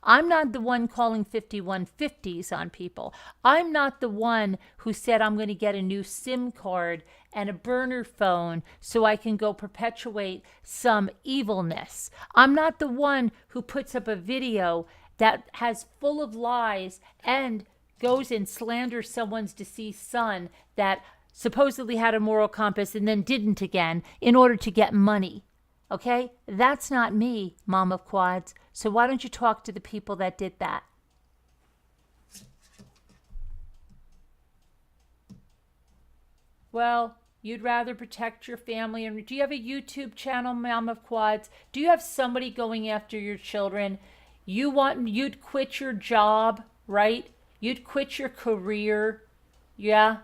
I'm not the one calling 5150s on people. I'm not the one who said I'm going to get a new SIM card and a burner phone so I can go perpetuate some evilness. I'm not the one who puts up a video that has full of lies and goes and slanders someone's deceased son that supposedly had a moral compass and then didn't again in order to get money. Okay? That's not me, Mom of Quads. So why don't you talk to the people that did that? Well, you'd rather protect your family. And do you have a YouTube channel, Mom of Quads? Do you have somebody going after your children? You'd quit your job, right? You'd quit your career. Yeah?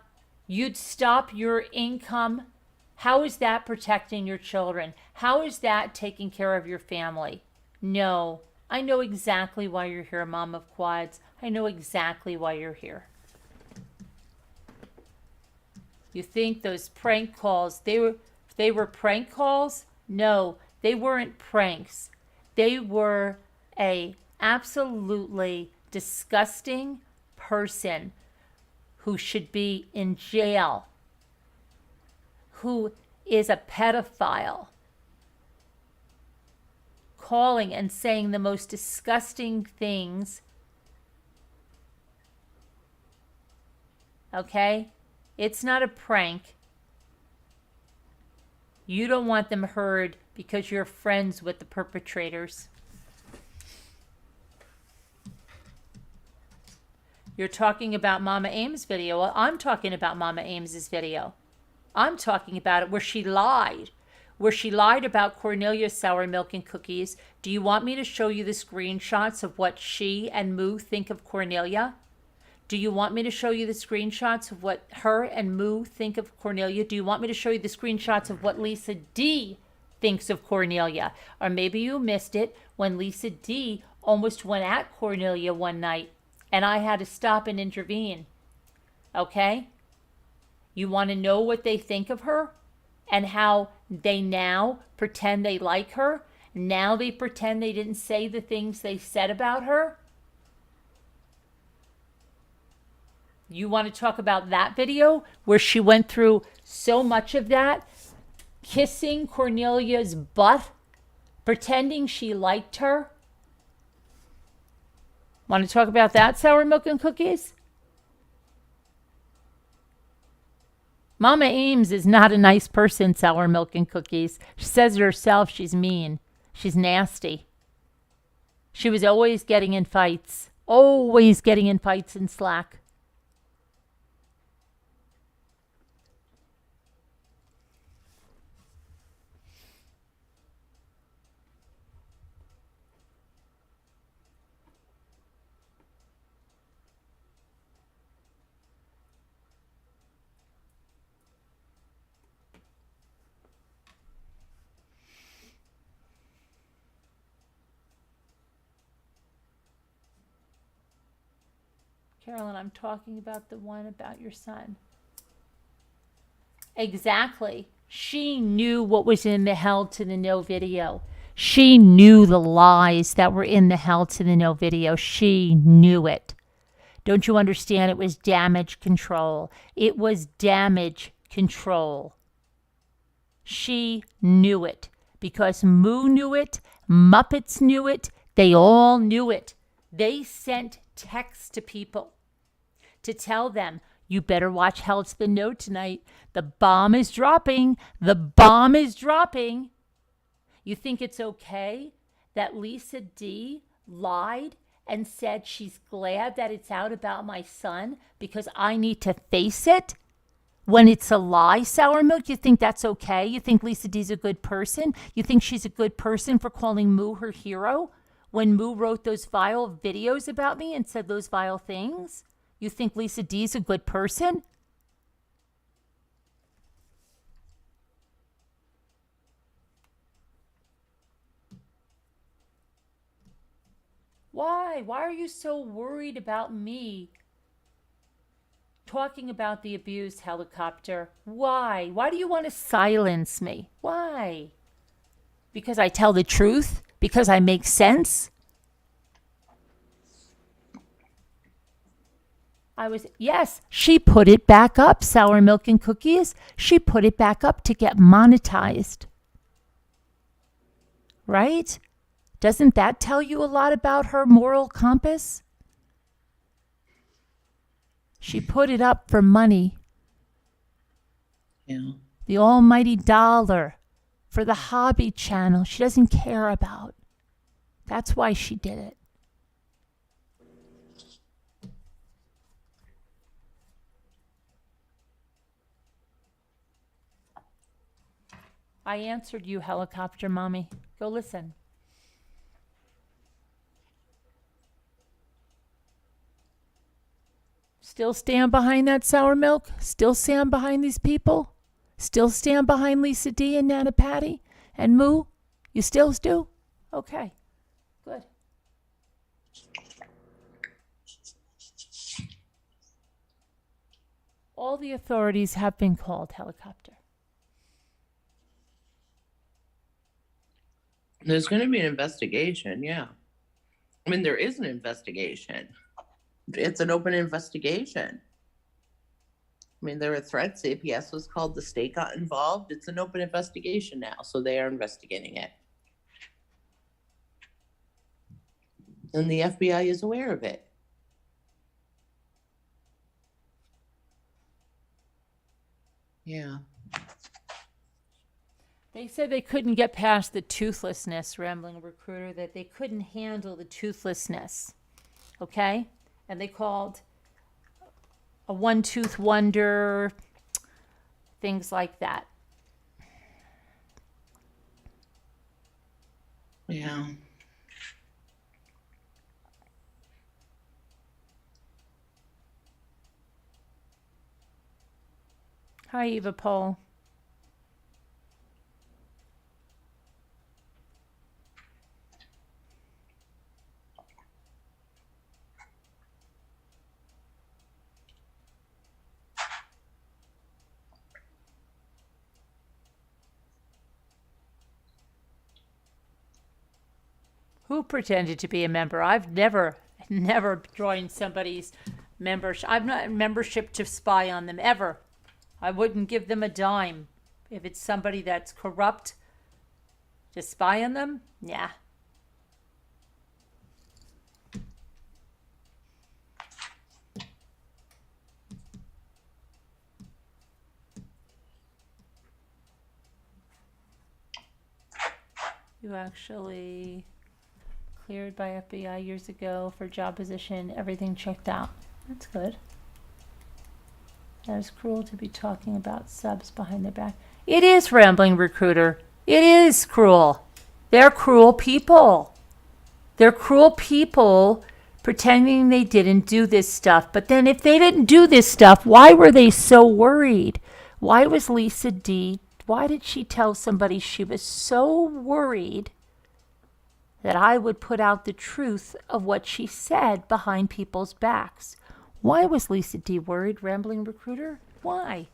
You'd stop your income. How is that protecting your children? How is that taking care of your family? No. I know exactly why you're here, Mom of Quads. I know exactly why you're here. You think those prank calls, they were prank calls? No, they weren't pranks. They were a absolutely disgusting person who should be in jail, who is a pedophile, calling and saying the most disgusting things. Okay? It's not a prank. You don't want them heard because you're friends with the perpetrators. You're talking about Mama Ames' video. Well, I'm talking about Mama Ames's video. I'm talking about it where she lied. Where she lied about Cornelia's sour milk and cookies. Do you want me to show you the screenshots of what she and Moo think of Cornelia? Do you want me to show you the screenshots of what her and Moo think of Cornelia? Do you want me to show you the screenshots of what Lisa D thinks of Cornelia? Or maybe you missed it when Lisa D almost went at Cornelia one night and I had to stop and intervene. Okay? You want to know what they think of her and how they now pretend they like her? Now they pretend they didn't say the things they said about her? You want to talk about that video where she went through so much of that, kissing Cornelia's butt, pretending she liked her? Want to talk about that, sour milk and cookies? Mama Ames is not a nice person, sour milk and cookies. She says it herself, she's mean. She's nasty. She was always getting in fights. Always getting in fights in Slack. Carolyn, I'm talking about the one about your son. Exactly. She knew what was in the Held to the No video. She knew the lies that were in the Hell to the No video. She knew it. Don't you understand? It was damage control. It was damage control. She knew it because Moo knew it, Muppets knew it, they all knew it. They sent texts to people to tell them, you better watch Hell to the No tonight. The bomb is dropping. The bomb is dropping. You think it's okay that Lisa D lied and said she's glad that it's out about my son because I need to face it? When it's a lie, Sour Milk, you think that's okay? You think Lisa D's a good person? You think she's a good person for calling Moo her hero? When Moo wrote those vile videos about me and said those vile things? You think Lisa D's a good person? Why? Why are you so worried about me talking about the abused helicopter? Why? Why do you want to silence me? Why? Because I tell the truth? Because I make sense? Yes, she put it back up, Sour Milk and Cookies. She put it back up to get monetized. Right? Doesn't that tell you a lot about her moral compass? She put it up for money. Yeah. The almighty dollar for the hobby channel she doesn't care about. That's why she did it. I answered you, Helicopter Mommy. Go listen. Still stand behind that Sour Milk? Still stand behind these people? Still stand behind Lisa D and Nana Patty and Moo? You still do? Okay, good. All the authorities have been called, Helicopter. There's going to be an investigation, yeah. I mean, there is an investigation. It's an open investigation. I mean, there were threats. APS was called. The state got involved. It's an open investigation now, so they are investigating it. And the FBI is aware of it. Yeah. They said they couldn't get past the toothlessness, Rambling Recruiter, that they couldn't handle the toothlessness. Okay? And they called a one-tooth wonder, things like that. Yeah. Hi, Eva Pohl. Who pretended to be a member? I've never joined somebody's membership. I'm not membership to spy on them, ever. I wouldn't give them a dime. If it's somebody that's corrupt, to spy on them, yeah. You actually cleared by FBI years ago for job position, everything checked out. That's good. That is cruel to be talking about subs behind their back. It is, Rambling Recruiter. It is cruel. They're cruel people. They're cruel people pretending they didn't do this stuff. But then if they didn't do this stuff, why were they so worried? Why was Lisa D, why did she tell somebody she was so worried that I would put out the truth of what she said behind people's backs? Why was Lisa D worried, Rambling Recruiter? Why?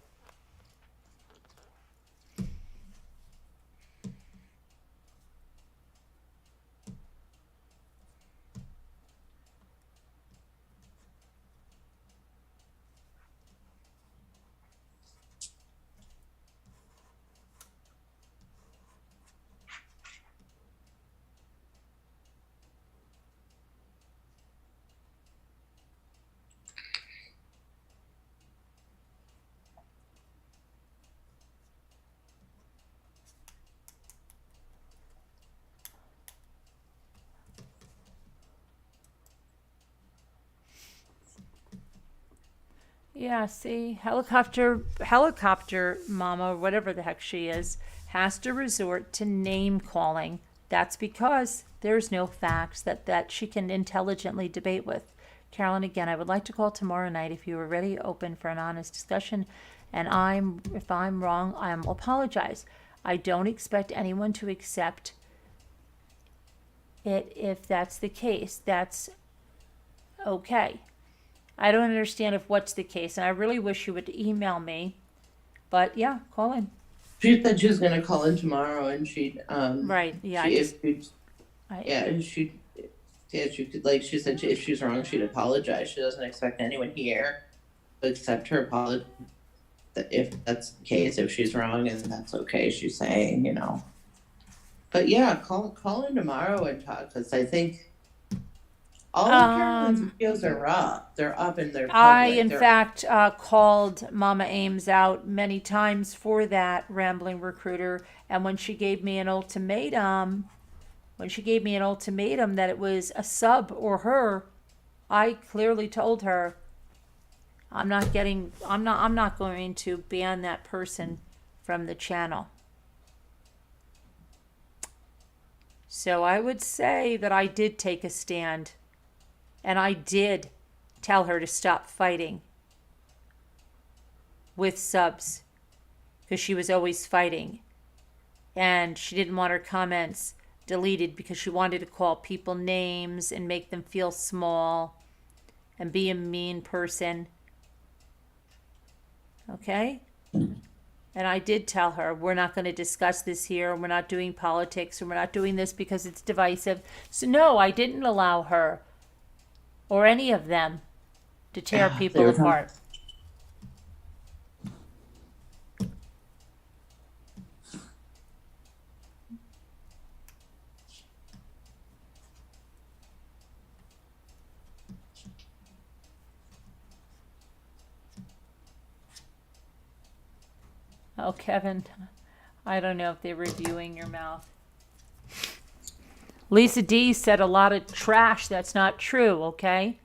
Yeah, see, helicopter mama, whatever the heck she is, has to resort to name calling. That's because there's no facts that she can intelligently debate with. Carolyn, again, I would like to call tomorrow night if you are ready, open for an honest discussion. And if I'm wrong, I will apologize. I don't expect anyone to accept it if that's the case. That's okay. I don't understand if what's the case, and I really wish you would email me. But yeah, call in. She said she was gonna call in tomorrow and she'd, Right, yeah, she could, like, she said if she's wrong, she'd apologize. She doesn't expect anyone here to accept her apology. If that's the case, if she's wrong, and that's okay, she's saying, you know. But yeah, call in tomorrow and talk, because I think all of Carolyn's videos are up. They're up and they're public. I, in fact, called Mama Ames out many times for that rambling recruiter, and when she gave me an ultimatum, that it was a sub or her, I clearly told her, I'm not going to ban that person from the channel. So I would say that I did take a stand, and I did tell her to stop fighting with subs, because she was always fighting, and she didn't want her comments deleted because she wanted to call people names and make them feel small and be a mean person. Okay? And I did tell her, we're not going to discuss this here. We're not doing politics, and we're not doing this because it's divisive. So no, I didn't allow her or any of them to tear people apart. Oh, Kevin, I don't know if they're reviewing your mouth. Lisa D said a lot of trash that's not true, okay?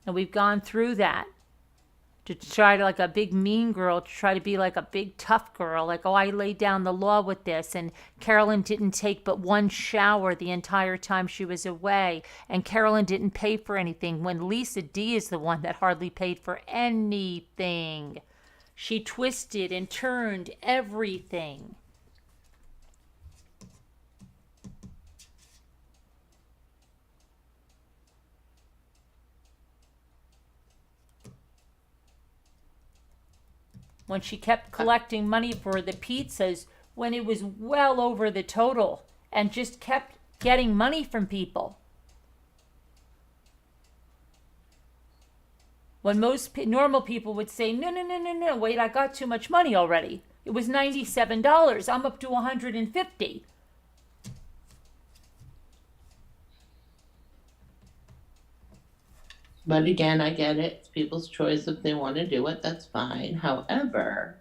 And we've gone through that. To try to, like a big mean girl, to try to be like a big tough girl. Like, oh, I laid down the law with this. And Carolyn didn't take but one shower the entire time she was away. And Carolyn didn't pay for anything, when Lisa D is the one that hardly paid for anything. She twisted and turned everything. When she kept collecting money for the pizzas when it was well over the total, and just kept getting money from people. When most normal people would say, no, wait, I got too much money already. It was $97. I'm up to $150. But again, I get it. It's people's choice. If they want to do it, that's fine. However,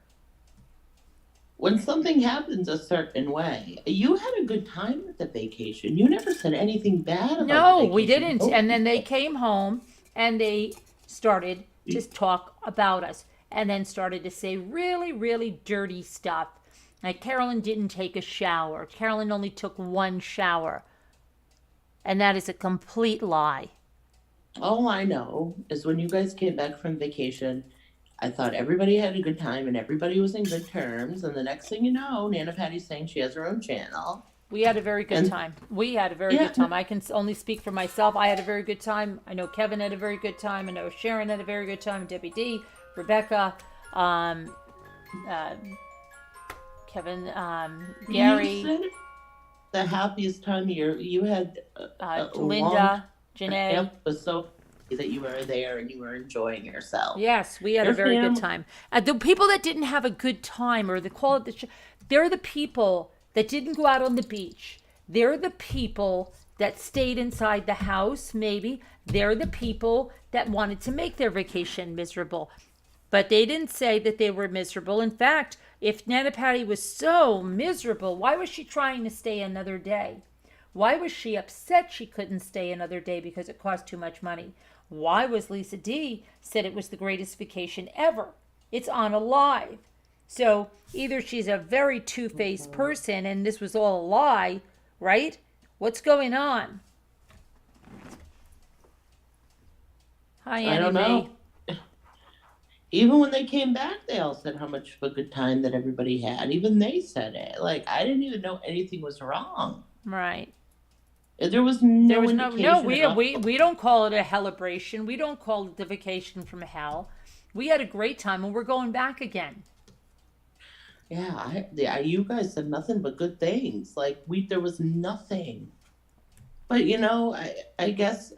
when something happens a certain way, you had a good time at the vacation. You never said anything bad about No, the we vacation. didn't. And then they came home and they started to talk about us, and then started to say really, really dirty stuff. Like Carolyn didn't take a shower. Carolyn only took one shower. And that is a complete lie. All I know is when you guys came back from vacation, I thought everybody had a good time and everybody was in good terms. And the next thing you know, Nana Patty's saying she has her own channel. We had a very good time. We had a very good time. I can only speak for myself. I had a very good time. I know Kevin had a very good time. I know Sharon had a very good time. Debbie D, Rebecca, Kevin, Gary. You said the happiest time you had Linda, Janae. It was so that you were there and you were enjoying yourself. Yes, we had a very good time. The people that didn't have a good time, or the quality, they're the people that didn't go out on the beach. They're the people that stayed inside the house, maybe. They're the people that wanted to make their vacation miserable. But they didn't say that they were miserable. In fact, if Nana Patty was so miserable, why was she trying to stay another day? Why was she upset she couldn't stay another day because it cost too much money? Why was Lisa D said it was the greatest vacation ever? It's on a live. So either she's a very two-faced person and this was all a lie, right? What's going on? Hi, Annie I don't Mae. know. Even when they came back, they all said how much of a good time that everybody had. Even they said it. Like, I didn't even know anything was wrong. Right. There was no There was no, indication at all. we don't call it a celebration. We don't call it the vacation from hell. We had a great time and we're going back again. Yeah, you guys said nothing but good things. Like, there was nothing. But, I guess,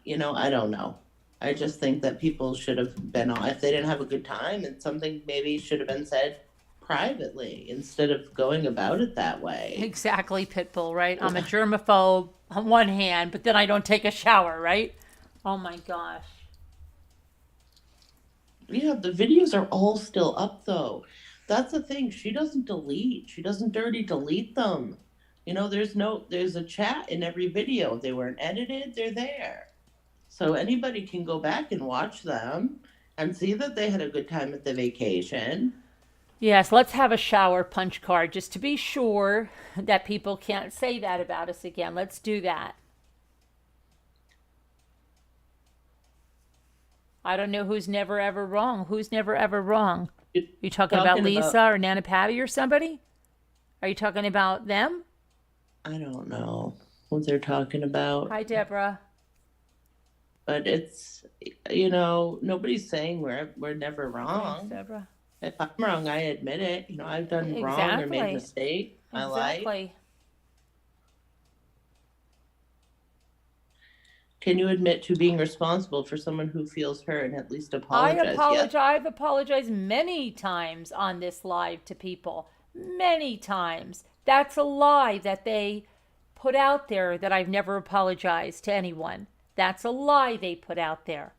I don't know. I just think that people should have been on, if they didn't have a good time, and something maybe should have been said privately instead of going about it that way. Exactly, Pitbull, right? I'm a germaphobe on one hand, but then I don't take a shower, right? Oh my gosh. Yeah, the videos are all still up though. That's the thing. She doesn't delete. She doesn't dirty delete them. There's a chat in every video. They weren't edited, they're there. So anybody can go back and watch them and see that they had a good time at the vacation. Yes, let's have a shower punch card just to be sure that people can't say that about us again. Let's do that. I don't know who's never ever wrong. Who's never ever wrong? You talking about Lisa or Nana Patty or somebody? Are you talking about them? I don't know what they're talking about. Hi, Deborah. But it's, nobody's saying we're never wrong. Thanks, Deborah. If I'm wrong, I admit it. I've done wrong or made a mistake in my life. Exactly. Can you admit to being responsible for someone who feels hurt and at least apologize? Yes. I've apologized many times on this live to people. Many times. That's a lie that they put out there that I've never apologized to anyone. That's a lie they put out there.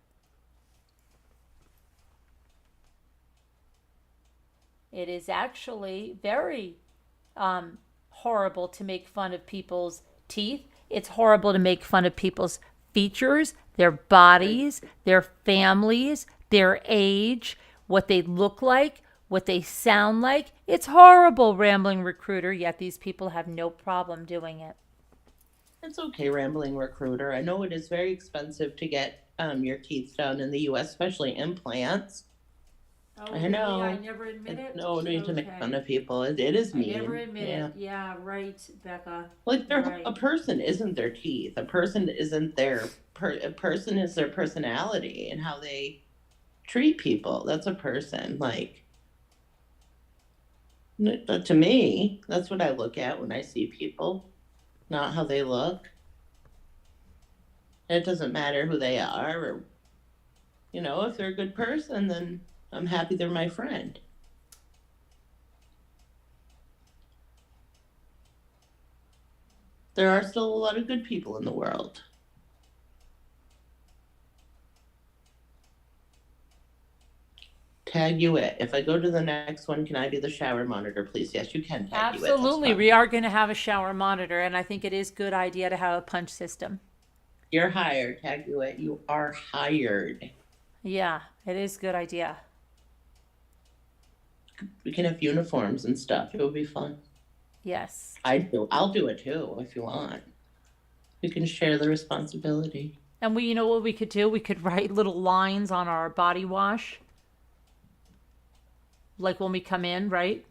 It is actually very horrible to make fun of people's teeth. It's horrible to make fun of people's features, their bodies, their families, their age, what they look like, what they sound like. It's horrible, Rambling Recruiter, yet these people have no problem doing it. It's okay, Rambling Recruiter. I know it is very expensive to get your teeth done in the U.S., especially implants. Oh, I know. Really? I never admit it? No need to make fun of people. It is mean. I never admit it. Yeah, right, Becca. Like Right. a person isn't their teeth. A person isn't a person is their personality and how they treat people. That's a person. Like, to me, that's what I look at when I see people, not how they look. It doesn't matter who they are, or if they're a good person, then I'm happy they're my friend. There are still a lot of good people in the world. Tag you it. If I go to the next one, can I be the shower monitor, please? Yes, you can tag you it. Absolutely. We are going to have a shower monitor, and I think it is a good idea to have a punch system. You're hired. Tag you it. You are hired. Yeah, it is a good idea. We can have uniforms and stuff. It would be fun. Yes. I'll do it too if you want. We can share the responsibility. And you know what we could do? We could write little lines on our body wash. Like when we come in, right?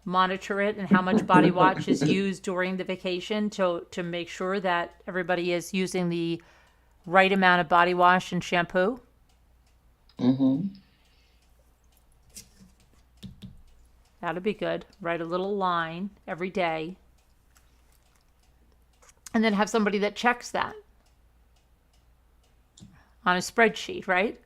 Monitor it and how much body wash is used during the vacation to make sure that everybody is using the right amount of body wash and shampoo. Mm-hmm. That'd be good. Write a little line every day. And then have somebody that checks that on a spreadsheet, right?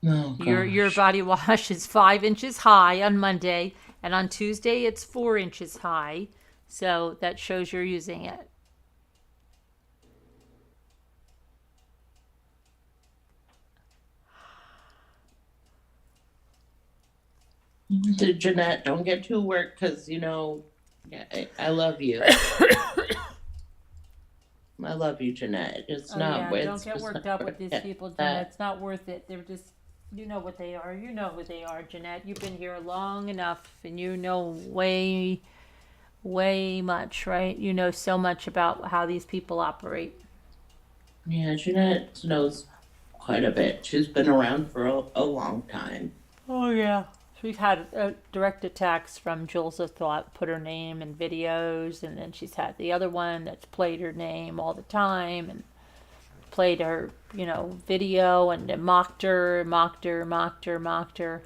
Oh, Your body wash is 5 inches high on Monday, and on Tuesday it's 4 inches high. So that shows you're using it. Jeanette, don't get too worked because, Yeah, I love you. I love you, Jeanette. It's Oh not. yeah, It's don't get just worked not up with worth these it. people, Jeanette. It's not worth it. They're just, you know what they are. You know who they are, Jeanette. You've been here long enough, and you know way, way much, right? You know so much about how these people operate. Yeah, Jeanette knows quite a bit. She's been around for a long time. Oh yeah. She's had direct attacks from Jules of Thought, put her name in videos, and then she's had the other one that's played her name all the time and played her, video and mocked her, mocked her, mocked her, mocked her.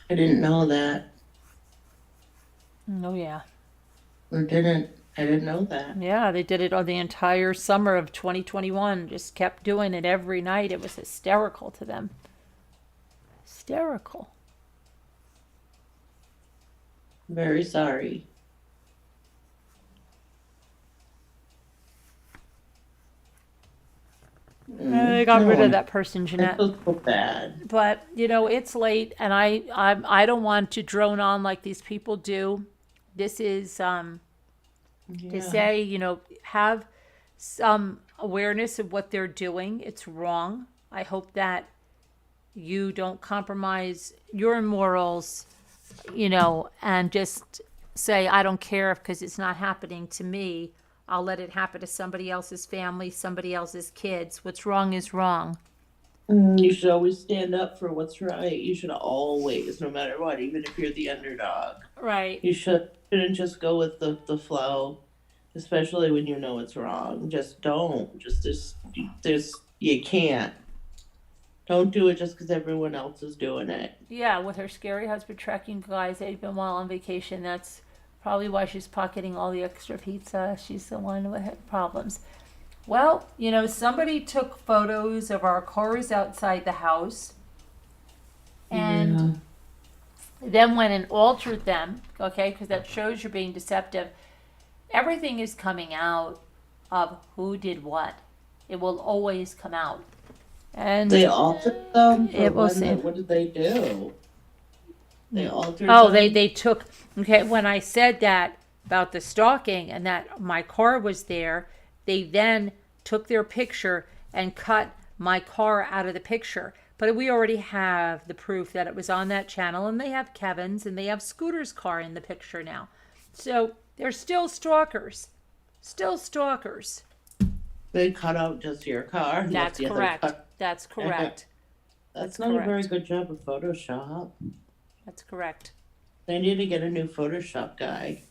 I didn't know that. Oh yeah. I didn't know that. Yeah, they did it on the entire summer of 2021. Just kept doing it every night. It was hysterical to them. Hysterical. Very sorry. They got rid No, of that person, I Jeanette. feel so bad. But it's late, and I don't want to drone on like these people do. This is to Yeah. say, have some awareness of what they're doing. It's wrong. I hope that you don't compromise your morals, and just say, I don't care because it's not happening to me. I'll let it happen to somebody else's family, somebody else's kids. What's wrong is wrong. You should always stand up for what's right. You should always, no matter what, even if you're the underdog. Right. You shouldn't just go with the flow, especially when you know it's wrong. Just don't. You can't. Don't do it just because everyone else is doing it. Yeah, with her scary husband tracking guys even while on vacation. That's probably why she's pocketing all the extra pizza. She's the one with problems. Well, somebody took photos of our cars outside the house and then went and altered them, okay, because that shows you're being deceptive. Everything is coming out of who did what. It will always come out. And They altered them. It will see. What did they do? They altered. Oh, them? they took, okay, when I said that about the stalking and that my car was there, they then took their picture and cut my car out of the picture. But we already have the proof that it was on that channel, and they have Kevin's and they have Scooter's car in the picture now. So they're still stalkers. Still stalkers. They cut out just your car. and left That's the other correct. car. That's correct. That's not a very good job of Photoshop. That's correct. They need to get a new Photoshop guy.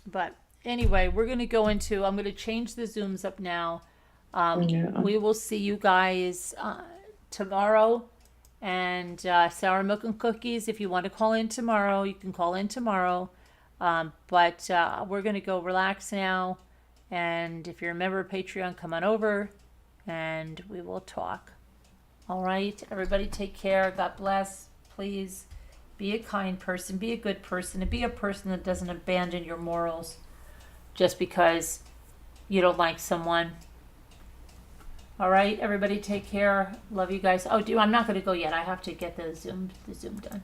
But anyway, we're going to go into, I'm going to change the Zooms up now. We will see you guys tomorrow. And Sour Milk and Cookies, if you want to call in tomorrow, you can call in tomorrow. But we're going to go relax now. And if you're a member of Patreon, come on over and we will talk. All right, everybody take care. God bless. Please be a kind person, be a good person, and be a person that doesn't abandon your morals just because you don't like someone. All right, everybody take care. Love you guys. Oh, I'm not going to go yet. I have to get the Zoom done.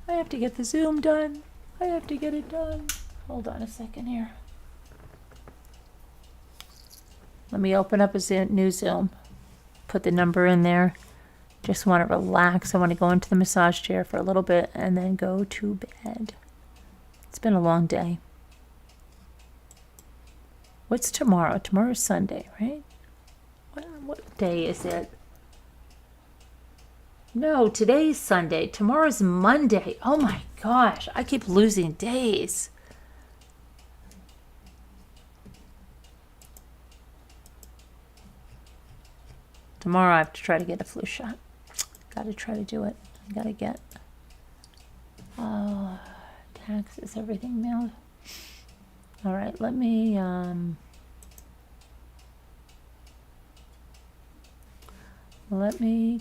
I have to get the Zoom done. I have to get it done. Hold on a second here. Let me open up a new Zoom. Put the number in there. Just want to relax. I want to go into the massage chair for a little bit and then go to bed. It's been a long day. What's tomorrow? Tomorrow's Sunday, right? What day is it? No, today's Sunday. Tomorrow's Monday. Oh my gosh, I keep losing days. Tomorrow I have to try to get a flu shot. Got to try to do it. I got to get taxes, everything mailed. All right, let me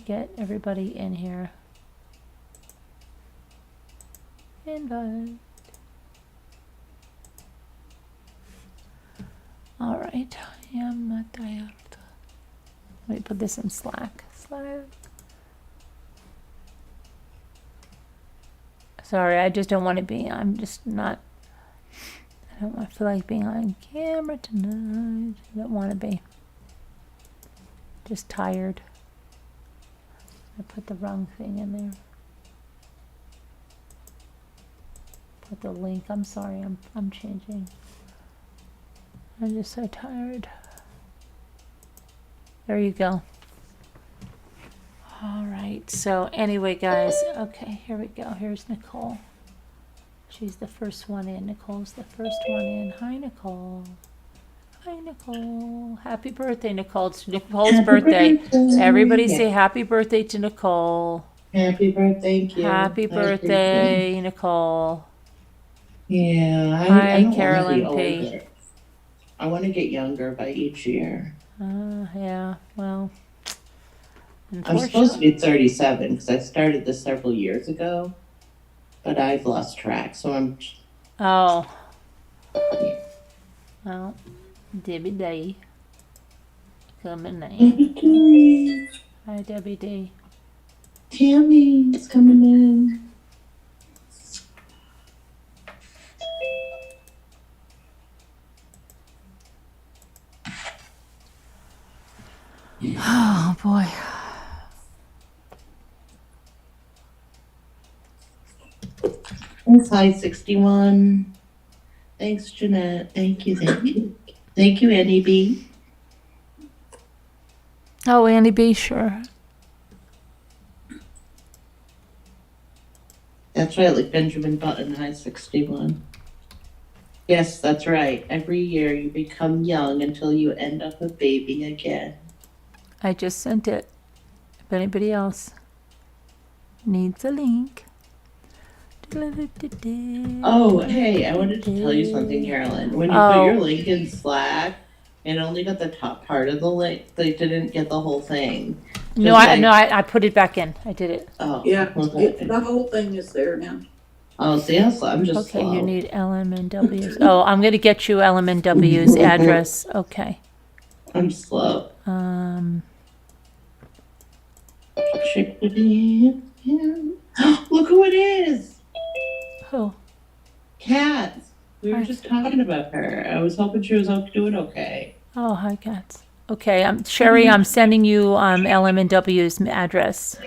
get everybody in here. Invite. All right, I am not tired. Let me put this in Slack. Sorry, I just don't want to be. I'm just not. I don't feel like being on camera tonight. I don't want to be. Just tired. I put the wrong thing in there. Put the link. I'm sorry. I'm changing. I'm just so tired. There you go. All right. So anyway, guys. Okay, here we go. Here's Nicole. She's the first one in. Nicole's the first one in. Hi, Nicole. Hi, Nicole. Happy birthday, Nicole. It's Nicole's birthday. Everybody say happy birthday to Nicole. Happy birthday, thank you. Happy birthday, Nicole. Yeah, Hi, I don't want to be Carolyn P. older. I want to get younger by each year. Yeah, well, I'm supposed to be 37 because I started this several years ago, but I've lost track, so I'm. Oh. Well, Debbie D. Coming in. Hi, Debbie D. Tammy is coming in. Oh, boy. Thanks, hi 61. Thanks, Jeanette. Thank you, thank you. Thank you, Annie B. Oh, Andy B, sure. That's right, like Benjamin Button, hi 61. Yes, that's right. Every year you become young until you end up a baby again. I just sent it. If anybody else needs a link. Oh, hey, I wanted to tell you something, Carolyn. When you put your link in Slack, it only got the top part of the link. They didn't get the whole thing. No, I put it back in. I did it. Oh, Yeah, okay. the whole thing is there now. Oh, see, I'm just Okay, slow. you need LMNW's. Oh, I'm going to get you LMNW's address. Okay. I'm slow. Look who it is! Who? Kat. We were Hi. just talking about her. I was hoping she was doing okay. Oh, hi, Cats. Okay, Sherry, I'm sending you LMNW's address.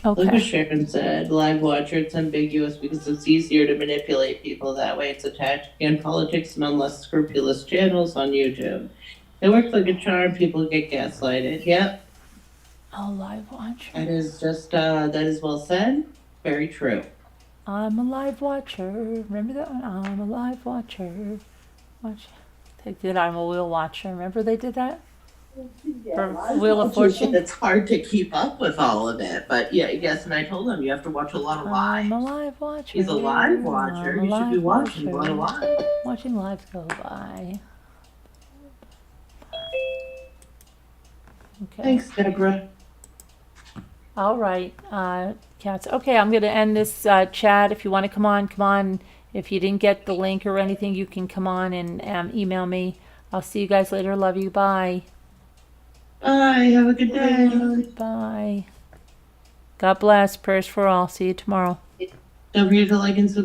Look what Okay. Sharon said. Live watcher, it's ambiguous because it's easier to manipulate people that way. It's attacked in politics and on less scrupulous channels on YouTube. It works like a charm. People get gaslighted. Yep. Oh, live watcher. That is just, that is well said. Very true. I'm a live watcher. Remember that one? I'm a live watcher. Watch. They did I'm a wheel watcher. Remember they did that? For Wheel of Fortune? It's hard to keep up with all of it, but yeah, yes, and I told him you have to watch a lot of lives. I'm a live watcher. He's a live watcher. I'm a You should be live watching a lot watcher. of lives. Watching lives go by. Okay. Thanks, Deborah. All right, Cats. Okay, I'm going to end this chat. If you want to come on. If you didn't get the link or anything, you can come on and email me. I'll see you guys later. Love you. Bye. Bye. Have a good day. Bye. God bless. Prayers for all. See you tomorrow. Don't forget to like and subscribe.